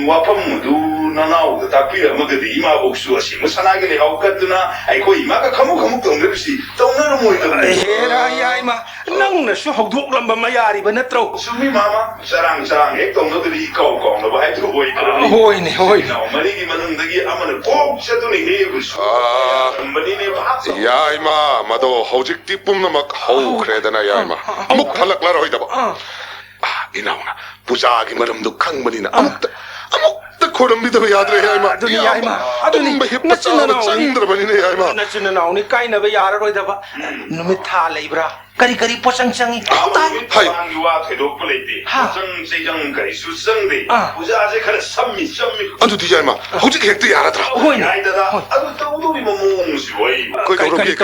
와판무도 나나오도 닭비라먹어디 이마복수와 시무사나게 레하우 같드나 아이고 이마가 카묵카묵 덩그럽시 덩그러 모이더라 에라 야이마 ꯅꯪꯅꯁꯨ ꯍꯧꯗꯣꯛꯂꯝꯕ ꯃꯌꯥꯔꯤꯕ ꯅꯠꯇ꯭ꯔꯣ ꯁꯨꯝꯃꯤ ꯃꯥꯃ ꯆꯔꯥꯡ ꯍꯦꯛ ꯇꯧꯅꯗ꯭ꯔꯗꯤ ꯏꯀꯥꯎ ꯀꯥꯎꯅꯕ ꯍꯥꯏꯕꯗꯨ ꯑꯣꯏꯗ꯭ꯔꯕꯅꯤ ꯍꯣꯏꯅꯦ ꯃꯔꯤꯒꯤ ꯃꯅꯨꯡꯗꯒꯤ ꯑꯃꯅ ꯀꯣꯛ ꯆꯠꯇꯨꯅ ꯍꯦꯛꯕꯁꯨ ꯌꯥꯔꯝꯕꯅꯤꯅꯦ ꯚꯥꯞꯇꯣ 야이마 마도 ꯍꯧꯖꯤꯛꯇꯤ ꯄꯨꯝꯅꯃꯛ ꯍꯧꯈ꯭ꯔꯦꯗꯅ 야이마 ꯑꯃꯨꯛ ꯍꯜꯂꯛꯂꯔꯣꯏꯗꯕ 이나오나 부자기 머름도 캉버리나 아무것도 고름비도 야드레 야이마 아두니 야이마 아두니 힙다 짱들어버리네 야이마 나치는 나오니 까이나베 야라로이다바 놈이 타 레이브라 까리까리 포장장이 하이 되도록 레이디 포장제정 가리 수성데 부자제 가르 삼미 안두디 야이마 호직 핵도 야라더라 호이네 아이다다 아두 떠우도비 몽시 워이 그러게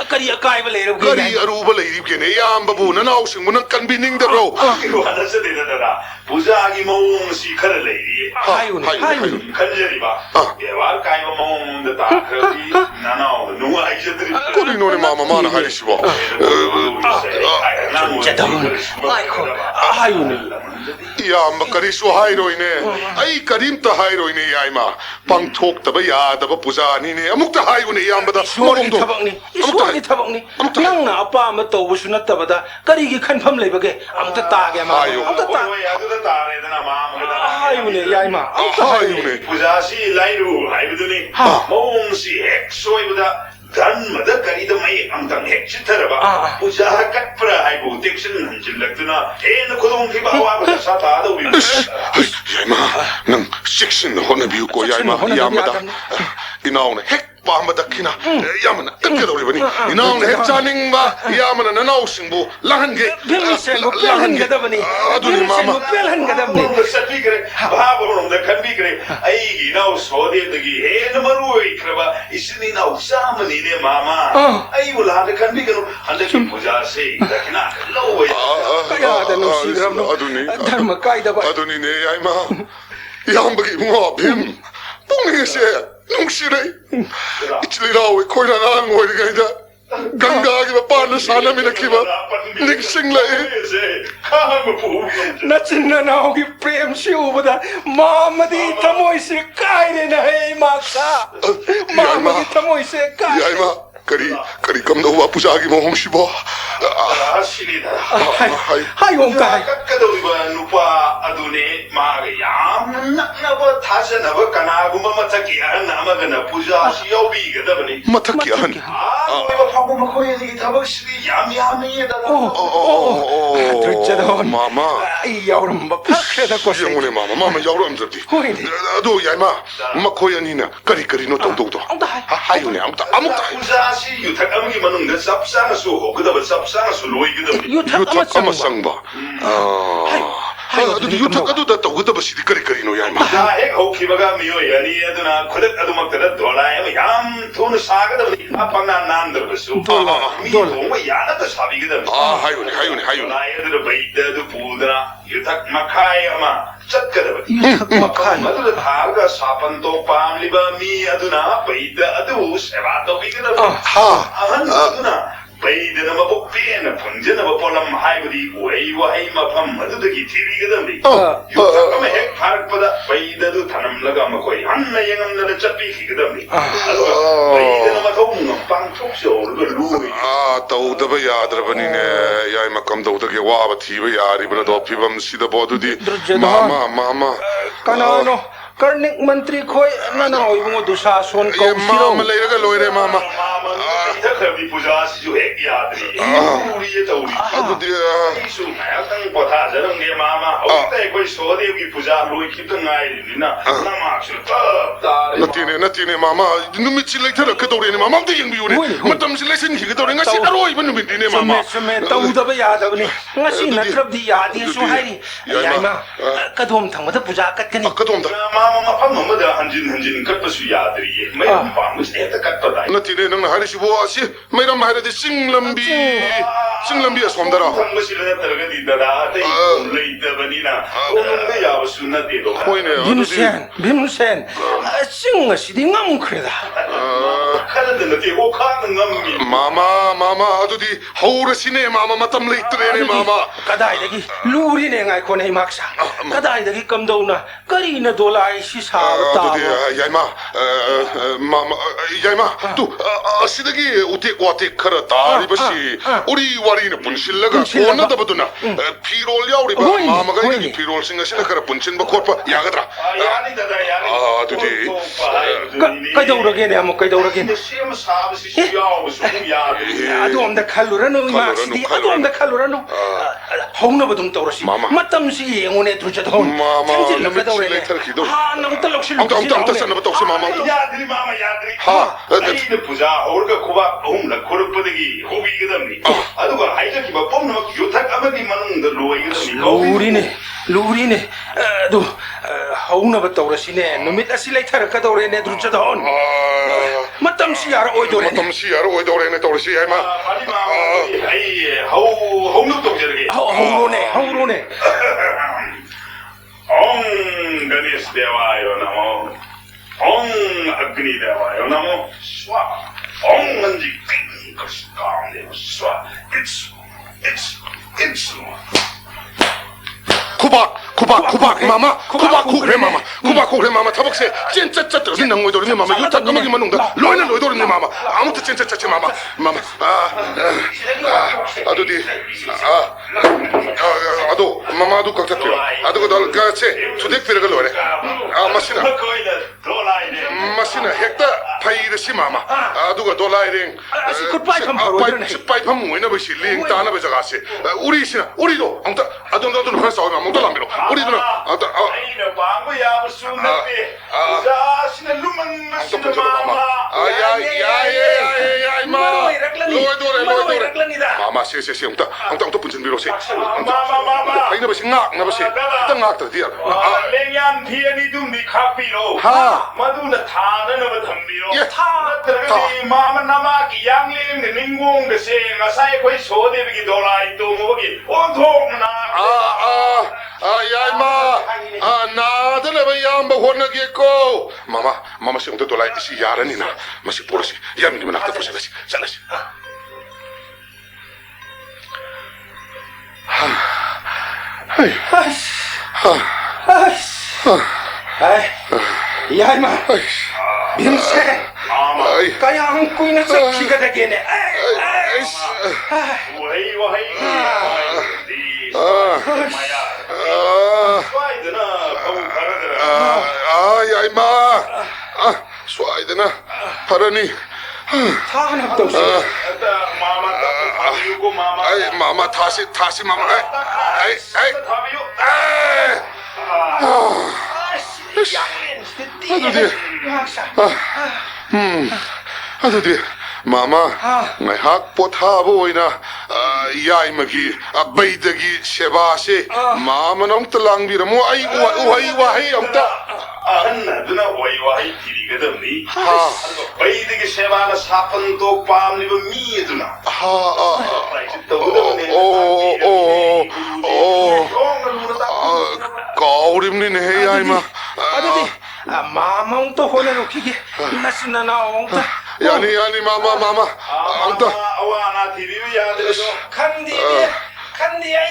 까리 아까이바 레이브게 까리 아루바 레이브게네 야암바부 나나오싱 무는 깐비닝더로 이거 하나서 되다더라 부자기 몽시 가르 레이디 하이우네 간절이봐 예와 까이바 몽데 다 그러기 나나오 누가 아이셔들이 꼬리노네 마마마나 하리시보 ꯌꯥꯝꯕ ꯀꯔꯤꯁꯨ ꯍꯥꯏꯔꯣꯏꯅꯦ ꯑꯩ ꯀꯔꯤꯝꯇ ꯍꯥꯏꯔꯣꯏꯅꯦ ꯌꯥꯏꯃ ꯄꯥꯡꯊꯣꯛꯇꯕ ꯌꯥꯗꯕ ꯄꯨꯖꯥꯅꯤꯅꯦ ꯑꯃꯨꯛꯇ ꯍꯥꯏꯌꯨꯅꯦ ꯏꯌꯥꯝꯕꯗ ꯏꯁꯣꯔꯒꯤ ꯊꯕꯛꯅꯤ ꯅꯪꯅ ꯑꯄꯥꯝꯕ ꯇꯧꯕꯁꯨ ꯅꯠꯇꯕꯗ ꯀꯔꯤꯒꯤ ꯈꯟꯐꯝ ꯂꯩꯕꯒꯦ ꯑꯝꯇ ꯇꯥꯒꯦ ꯃꯥ ꯑꯝꯇ ꯍꯥꯏꯌꯨꯅꯦ ꯌꯥꯏꯃ ꯍꯥꯏꯌꯨꯅꯦ ꯄꯨꯖꯥꯁꯤ ꯂꯥꯏꯔꯨ ꯍꯥꯏꯕꯗꯨꯅꯤ ꯃꯑꯣꯡꯁꯤ ꯍꯦꯛ ꯁꯣꯏꯕꯗ 단마다 가리다 마이 앙당 핵지터라봐 부자 깍프라 아이고 덱스는 한질락드나 애는 고동피바와 사다도 우리 야이마 능 식신 호나비우고 야이마 야마다 이나오네 핵 마마다 키나 야마나 ጥቀ게도리버니 이나오네 핵 자닝마 야마나 나나오싱부 라한게 뱀이생고 뺄한가다보니 아두니 마마 뺄한가다보니 놈들 싹비 그래 바보로 놈들 간비 그래 아이기 나오 소대득이 애는 마루에 그래봐 이신이 나오 싸면 이네 마마 아이고 라한테 간비 그래 한대기 부자세 이렇게나 글로우에 야다 누시그럼 아두니 닮아 까이다봐 아두니 네 야이마 양박이 뭐 뱀 뽕이세 농시래 이칠리라오에 코이나 나랑 오이리가이다 강가하기 빠는 사람이나 키바 닉싱라에 나친나 나오기 프레임 시우보다 마마디 타모이스 까이레나 헤이 막사 마마디 타모이스 까이 야이마 그리 감도 와부자기 모홍시보 신이다 하이 옹까이 깎아도리바 누파 아두네 마게 얌 낙나바 타셔나바 까나구마 마타키야 나마가나 부자시 여비거든요 마타키야 한 이거 방금 거기 타박실이 얌얌이다 둘째도 마마 이 여름 뭐 파크레다 꼬시 영혼의 마마 여름 들디 나도 야이마 마 코연이나 까리까리 너 동동도 하이오네 아무다 부자시 유탁 아무기 만은데 쌉상수 그다음에 쌉상수 로이거든요 유탁 아마 쌍바 아도 유탁가도 다다 그다바 시디 까리까리 너 야이마 핵 호키바가 미요야니 애드나 코덱 아두막들은 돌아야면 얌 돈을 사거든요 아빠나 난들었어 미용은 야나도 사비거든요 하이오네 나이들은 베이드도 부드나 유탁 마카이 아마 짝거든 유탁 마카이 마두다 다가 사판도 밤리바 미 아두나 베이드 아두 세바도 비거든 아두나 베이드나 마복비에나 분제나 마볼람 하이브디 웨이와 하이마팜 마두다기 TV거든 유탁하면 핵 파르보다 베이드도 타남라가 마코이 한나 영암나를 잡히기거든 베이드나 마도웅 빵톡쇼 오르고 루이 따우다바 야드라바니네 야이마 감다우다게 와바 티바 야리브나 도 피밤 시다 보두디 마마 까나노 कर्णिक मंत्री खोई ना ओइबो दुसा सोन को मामा लेरगा लोइरे मामा इधर पूजा जो है यात्री पूरी ये तौरी अदुदी इशू मैं पता जरंगे मामा होते कोई सोदेव की पूजा लोई की तो नाई ना नमाज नतीने मामा नुमि치 लेथर कदोरेने मामा ते यंबियोने मतम से लेसन की कदोरे ngasi अरोइबन नुमिदिने मामा समय तौदबा यादबने ngasi नत्रबदी यादी सो हाइरी याइमा कदोम थंगमदा पूजा कटकनी कदोमदा 마마 맘마다 한진 컷버스 야들이 매일 밤을 새다 컷버다 नतीने नंग हारिसिबो आसी मैरम हारिदे सिंगलम्बी असोमदरा 당무실에 들어가디다라 때 레이더버니나 오는데 야부스나데도 호이네 빔센 싱어시디 ngam크레다 카르드는 되고 카는 남기 마마 아두디 하우르시네 마마 마탐 레이트레네 마마 कदाइदगी लूरी ने गाय को नहीं माक्सा कदाइदगी कमदौना करीना दोलाई सी साबता 아두디 야이마 마마 야이마 또 아시다기 우티 과티 카라 다리버시 우리 와리는 분실라가 오나다버도나 피롤 야우리바 마마가 이기 피롤 싱가시나 카라 분친바 코르파 야가드라 야니다다 야니 아두디 कदौरगे ने हम कदौरगे 시험 사업시 시야부스 야들이 아도엄다 칼로라노 마스디 아도엄다 칼로라노 홍노버동 떠오르시 맞담시 영혼의 둘째도 생질로 그다오래네 하나부터 럭실로 아무도 산나부터 없어 마마 야들이 아이는 부자 오르가 고박 홈라 고르버데기 호비거든요 아두가 하이저기 뭐 뽑는 막 요탁 아마디 많은 거 로이거든요 루리네 도 홍노버 떠오르시네 누밋 아실레 타르카도레네 둘째도 맞담시 야라 오이도레네 맞담시 야라 오이도레네 떠오르시 야이마 아이 홍노동저기 홍로네 옴 गणेश देवाय नमो 옴 अग्नि देवाय नमो स्वा 옴 मंजी कृष्ण स्वा it's 쿠박 마마 쿠박 그래 마마 구바코 그래 마마 타박세 찐짜 짜뜨러진 낭모이도리네 마마 유타 까마기 만ун가 로이나 로이도리네 마마 아무튼 찐짜 짜치 마마 아도디 아도 마마도 각잡혀 아도 그 같이 투덱 피르가 로이네 마시나 마시나 헥다 파이르시 마마 아도가 돌라이링 스파이 팜 모이나 버시 링 따나 버자가시 우리시나 우리도 엉따 아동도 하나 싸우면 못 돌아미로 우리도 아이는 방구야 무슨 데 자신의 루만 마시는 마마 야야야야야 이마 로이도레 마마 시시시 엉따 분진 비로시 마마 아이나 버시 나 버시 땅 악더디야 랭얀 비엔이 둠니 카피로 마두나 타는 덤비로 예. 타들이 마마 나마기 양링 닝공 데세 나사이 거의 소데비기 돌아이 또 뭐기 온통나 야이마 나들레 바이암바 혼나게고 마마 시 엉따 돌아이 시 야라니나 마시 보르시 야미니 만학다 보시다시 잘라시 야 이마 민세 kaya ang kuy na sa kiga na gini 와이 와이드나 야이마 수아이드나 파라니 hanap daw siya 마마 타비고 마마 아이 마마 다시 마마 아이 아두디 마마 ngaihak pothaboina yaimagi abaidagi sebaase mama nong talangbiramo ai wahai amta 누나 와이 디리거든니 바이드게 세바가 사건도 빰리고 미에두나 가오림니네 야이마 aduti mamang to honero kige nasuna na ongta 야니 마마 amta 아와나 디리야 되서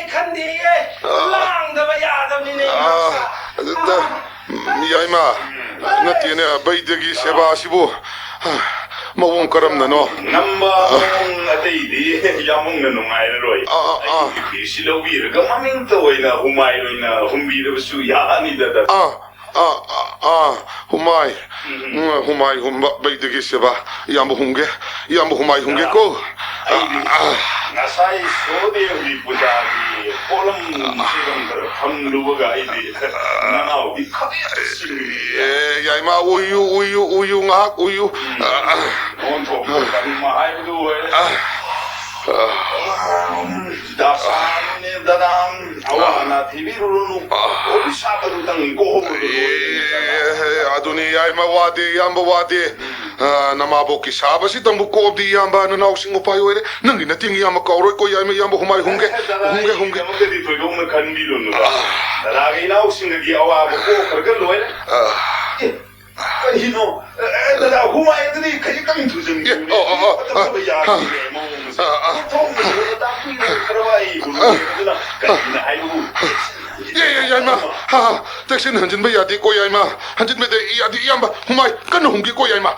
kandiye lang da ba yadaw ni 야이마 나 tiene abaidagi sebaasibo mawong karam na no 남바ong 아테이디 야몽나 농아이로이 비실로비르가 마밍토이나 후마이로이나 hum비르수 야니다다 humay baidagi seba yambo humay hunge ko 나사이 소대우리 부자기 뽀름 시간들 함루버가 아이디 나나오기 카비아시 야이마 우유 ngak 우유 온토 마 아이도 다사네 다담 아와나 TV로는 오리사도 당 고호도 aduni yaima wade yamba wade namaboki sabasi tambu ko di yamba na nausing upayo ere nangi na tingi yamba kauroi ko yaima yamba humai hunge di toyong na kanbilo no lagi nausing gi awa ko kargaloy hino da humai dri kaji kang tujeng 야이마 택시는 한진배 야디 꼬 야이마 한진배 대 야디 야마 humai kan hungi ko yaima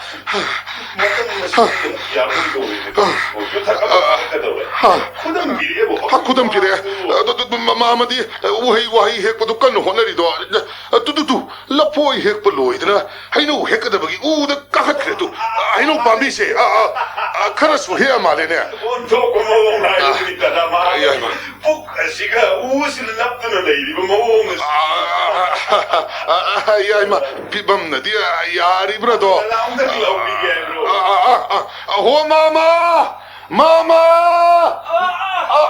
kudam pire mamadi wahi hek padu kan honari do tu lapoi hek paloi dana haino hek da bagi da kahat kretu haino pambi se kharasu he amale ne 야이마 비밤나 디야 야리 브라도 호 마마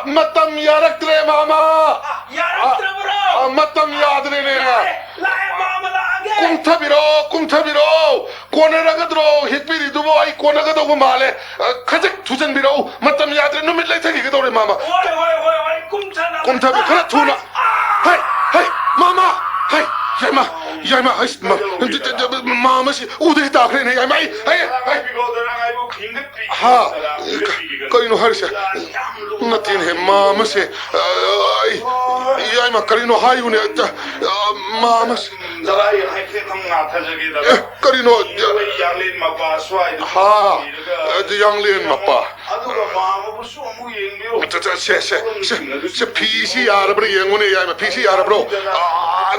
matam yaraktre mama matam yadre ne kumthabiro koneragadro hikbiri dubo ai konagado male khajak thujan biro matam yadre numit lai thagi gedore mama kumthabi khara thuna hai mama hai 야이마 마마시 우대 다그네 야이마 하 거기노 하리샤 나틴 해 마마시 야이마 거기노 하이우네 마마시 나타저기다가 까리노 이 양린 막바 수아이도 하 양린 맛봐 아두가 마음하고 수어무 얘기요 저 PC 알아버리 영혼의 야이마 PC 알아버려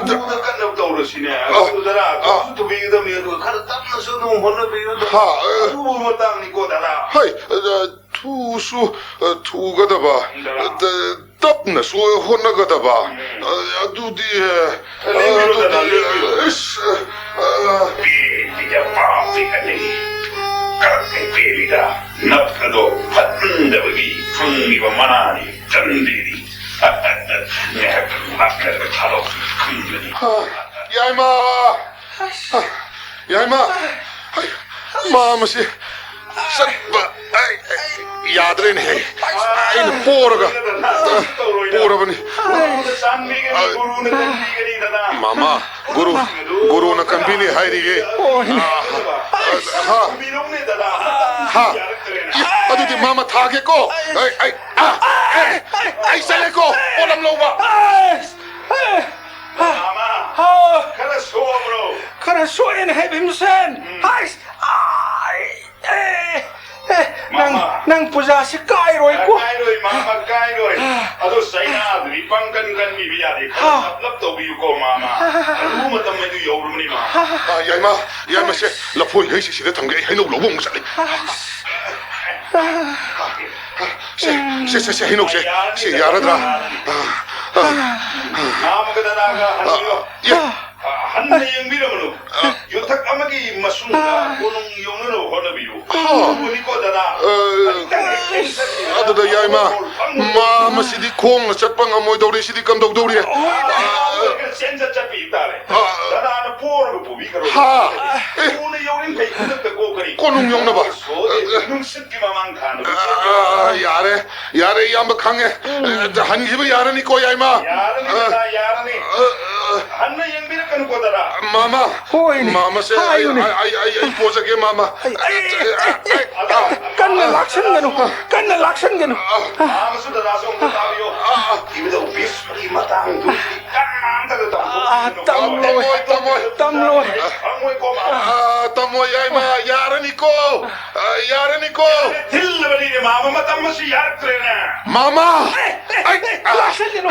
누구도 끝나부터 오르시네 그러더라 그것도 비기더미도 가서 땀나서도 혼나비도 아두고 뭐 땀니고 다라 하이 투수 투가다봐 답나 수 혼나가다봐 아두디 비리가 빠삐가니 그렇게 비리가 나쁘도 받는다버기 풍미가 많아니 전비리 내가 막내를 타러 큰거니 야이마 마마시 sabba 야드레네 아이는 보라버니 마마 구루는 간비니 하이리게 하 아두디 마마 타겠고 아이 살레고 오람로바 Kana soin hebimsen. Nang puja si Kairoi ko. Kairoi, mama Kairoi. Ado saina dri pangkan kan mi biyadi. Lap to biyu ko mama. Adu matam mai du yorum ni ma. 야이마 씨 라포이 헤이시 시대 당게 해놓 로봉 살리 씨 해놓 씨 야라드라 아무거나가 하시오. 한내 영비로는 유탁 아마기 마순가 고농 용으로 혼나비요. 보니까다나. 아드다 야이마 마마 시디 콩 샷빵 아모이 도리 시디 감독 도리 센자 잡이 있다래. 나는 보르고 보비가로. 오늘 용인 베이컨 뜯고 그리. 고농 용나봐 눈 습기만 가는. 야래 야마 강해 한 집에 야라니까 야이마 야라니. 한내 영비를 끄는 거다라. 마마 씨 아이 보자게 마마 Kanna laksan gano. Mama sudah langsung bertario. Kita bismillah matang tu. Tamloy. Amoy ko ma. tamo yaima yaraniko Till bari ni mama matam masih yar trena. mama Laksan gano.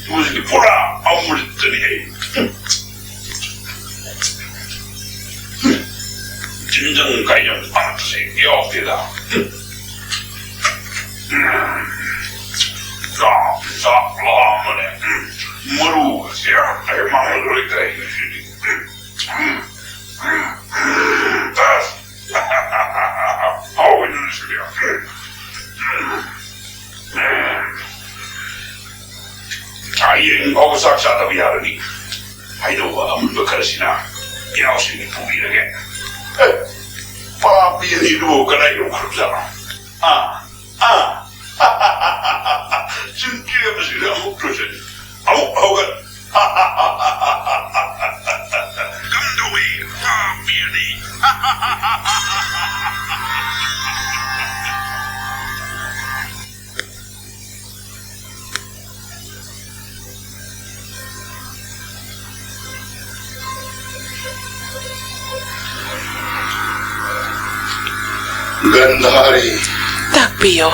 Musik pura amul tani. 진정 가연 방세 역대다. 자, 라면에 무루 야, 마음을 그렇게 아우 이런 소리야. 아예 어우삭사다 비하르니 아이도가 아무도 그러시나 야우신이 부비르게 파비니도 그래요 그러잖아. 진기가 무슨 아무 그러지 아무 허가 감독이 파비니 Gandhari Takbiyo,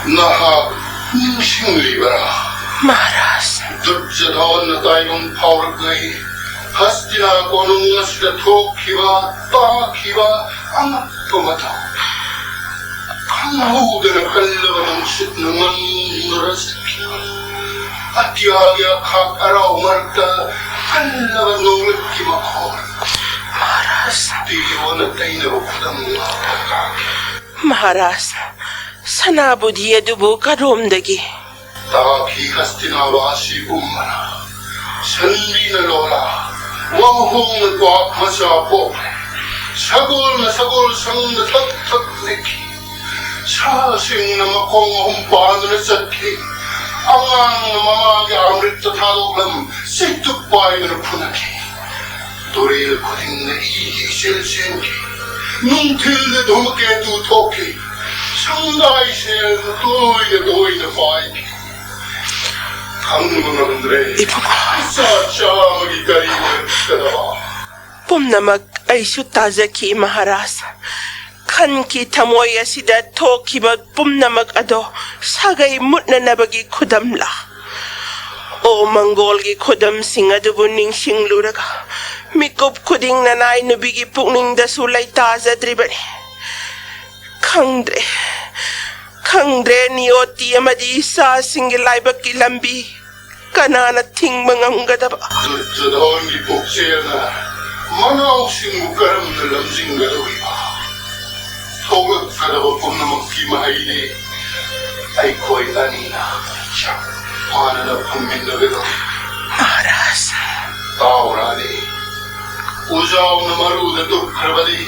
nahak ningsinglibara Maharaj. durjadhan na tayong pauragay hastina konung nasda thokhiba takhiba ang pumataw kanghudan kallavan sitnaman nuraskin atyagya khak araw marta kallavan nunglit kimakor Maharaj. diwan na tayo na ukudang Maharaj, sanabo diye dubu karomdagi. ताकि हस्तिनावासी उम्मना संबीन लोला वाहुंग द्वाक मसा पोप सगोल संग थक थक निकी सासिंग नमकोंग हम पादन सत्की ang mamagi amrit tatadoglam siktuk painur punaki doril koding na ihiselsenki nung tilde domke tu toki 상다이 셀 도이나 파이키 강문원들의 사차마기 가리는 그다와 Pumnamag ay sutazaki maharas. Kan kita moya sida to kibag pumnamag ado sagay mut na nabagi kudamla. O manggol gi kudam singa dubuning singluraga. Mikop kuding nanay nubigi pukning dasulay taza dribani. Kangdre ni oti amadi sa singilay bakilambi. Kanana ting mangamgadaba. 저다운 이 복세나 만화옥신 무가람 늘람진 가도이바 토극 가다가 봄나먹기 마이네 아이코이 아니나 참 화나다 분민너베도 Maharas. तावराने उजाव नमरुद दुर्खरबदी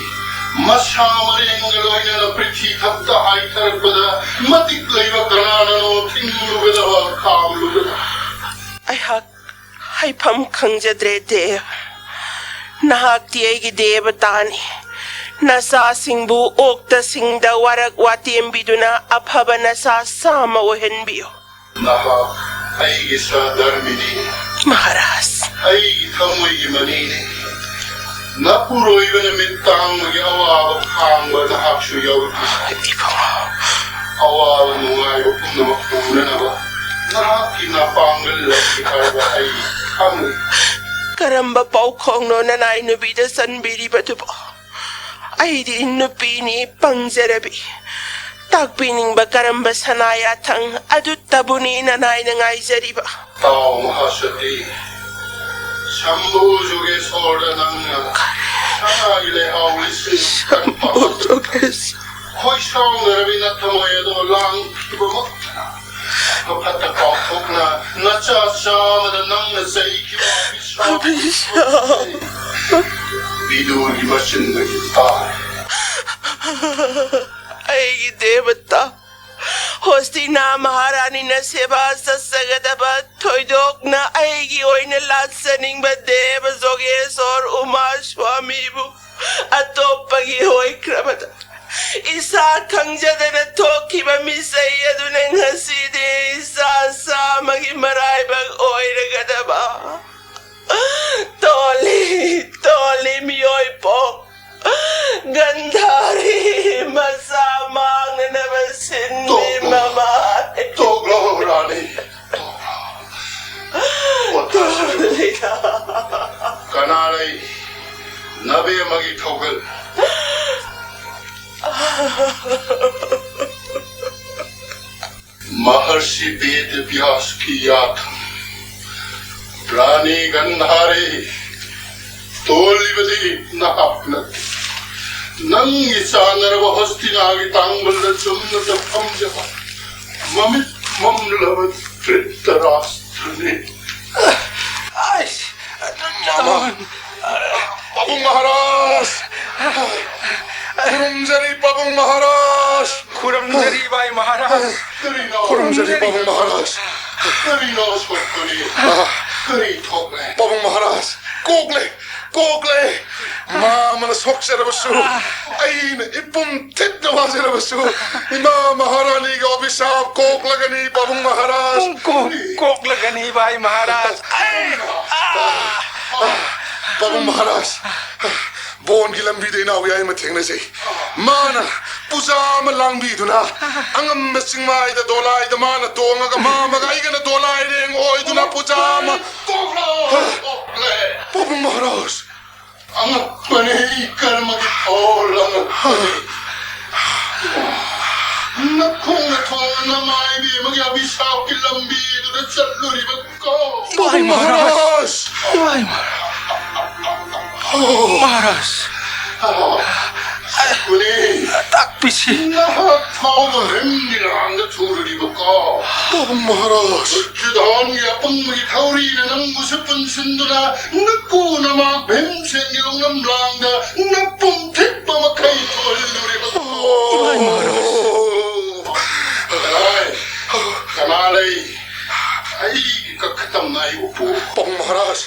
मशामरेंगलोइना पृथ्वी थप्ता हाइथरबदा मतिक लैव कराननो थिंगुबदा कामलुबदा Ay pam kangjadre de. Nahak tiay gi devatani. Nasa singbu okta singda warak watim biduna abhaba nasa sama ohenbiyo. 나하 아이기 사다르미니 Maharas. 아이기 타무이기 마니니 나쁘로이베네 밑땅무기 아와가 팡바 나학슈 여우기사 아와가 누가이고 뿜나마 뿜나나바 나하키 나빵을 럭기하가 아이 타무이 Karamba pau kong no nanay nubida san biri batubo. Ay di nupini pangzerabi. Tagpining ba karamba sanayatang adut tabuni nanay nangay zariba. 다음하셨디 삼부족의 소란왕나 사나일의 하울리스 Otoges. 호이사운나라비 나타모에도 랑키버먹잖아 그파타 꺾옥나 나차샤마다 낭나 세이키바 비두기 마신다 기타 Ay devata. Hosti na maharani na seba sa sagadaba toydok na ay oy na latsaning ba deva zogesor umashwamibu ato pagihoy kramata. Isa kangjada na toki ba misaya dunang hasidi isa sa magimaray bag oy na gadaba. Toli miyoy po. Gandhari masamang na nabasin ni mama. 또글라라니 가나라이 나베마기 토글 महर्षि वेद व्यास की याद प्राणी गंधारे तोलिबदी नापनत नंगी सानरव हस्तिनागी तांगबल चुम्नत फमजब ममित ममलवत धृतराष्ट्रने बाबू महाराज खुरमजरी बाबू महाराज खुरमजरी बाई महाराज खुरमजरी बाबू महाराज करी नौस बकरी करी ठोकले बाबू महाराज कोगले मामन सोक्सरबसु आइन इपुम तिद्दवाजरबसु इमा महारानी का अभिशाप कोगलगनी बाबू महाराज कोगलगनी बाई महाराज बाबू महाराज बोन की लंबी देना हुआ है मथेंग से माना पूजा में लंबी दुना अंगम में सिंगाई द दोलाई द माना तोंगा का माँ मगाई का न दोलाई रेंग ओय दुना पूजा में बाबू महाराज अंगम बने कर्म के ओल अंगम न खोंग थोंग न माई भी मगे अभिशाप की लंबी दुना चल्लू रिबत को बाई महाराज महाराज कुने 딱빛이 나타오는 햄이랑 조르리버까 바보 महाराज 주단이 아픔이 타오리는 무슨 신도나 늦고 나마 뱀생이롱 남랑다 나쁨 택바마 카이 돌리리버까 바이 महाराज 가나레이 tầm này của phụ bông Maharaj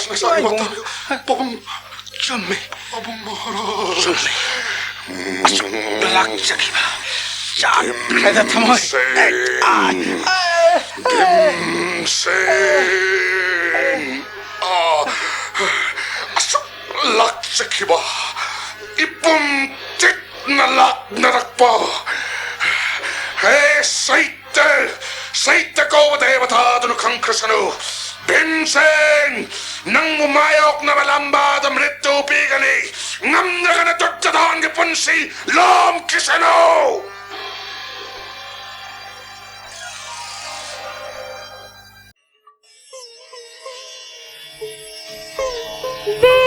nagsabi Ay, tayo bông Chummi. bông Maharaj Black Jakiba. Yan. Kaya tamoy. Dimseng asok lak sa kiba ipuntit na lak na rakpa Saita ko devatado no kankasano Binseng nang umayok na malamba da mritu pigani ngam na ka na tutadahan ki punsi lom kisano देव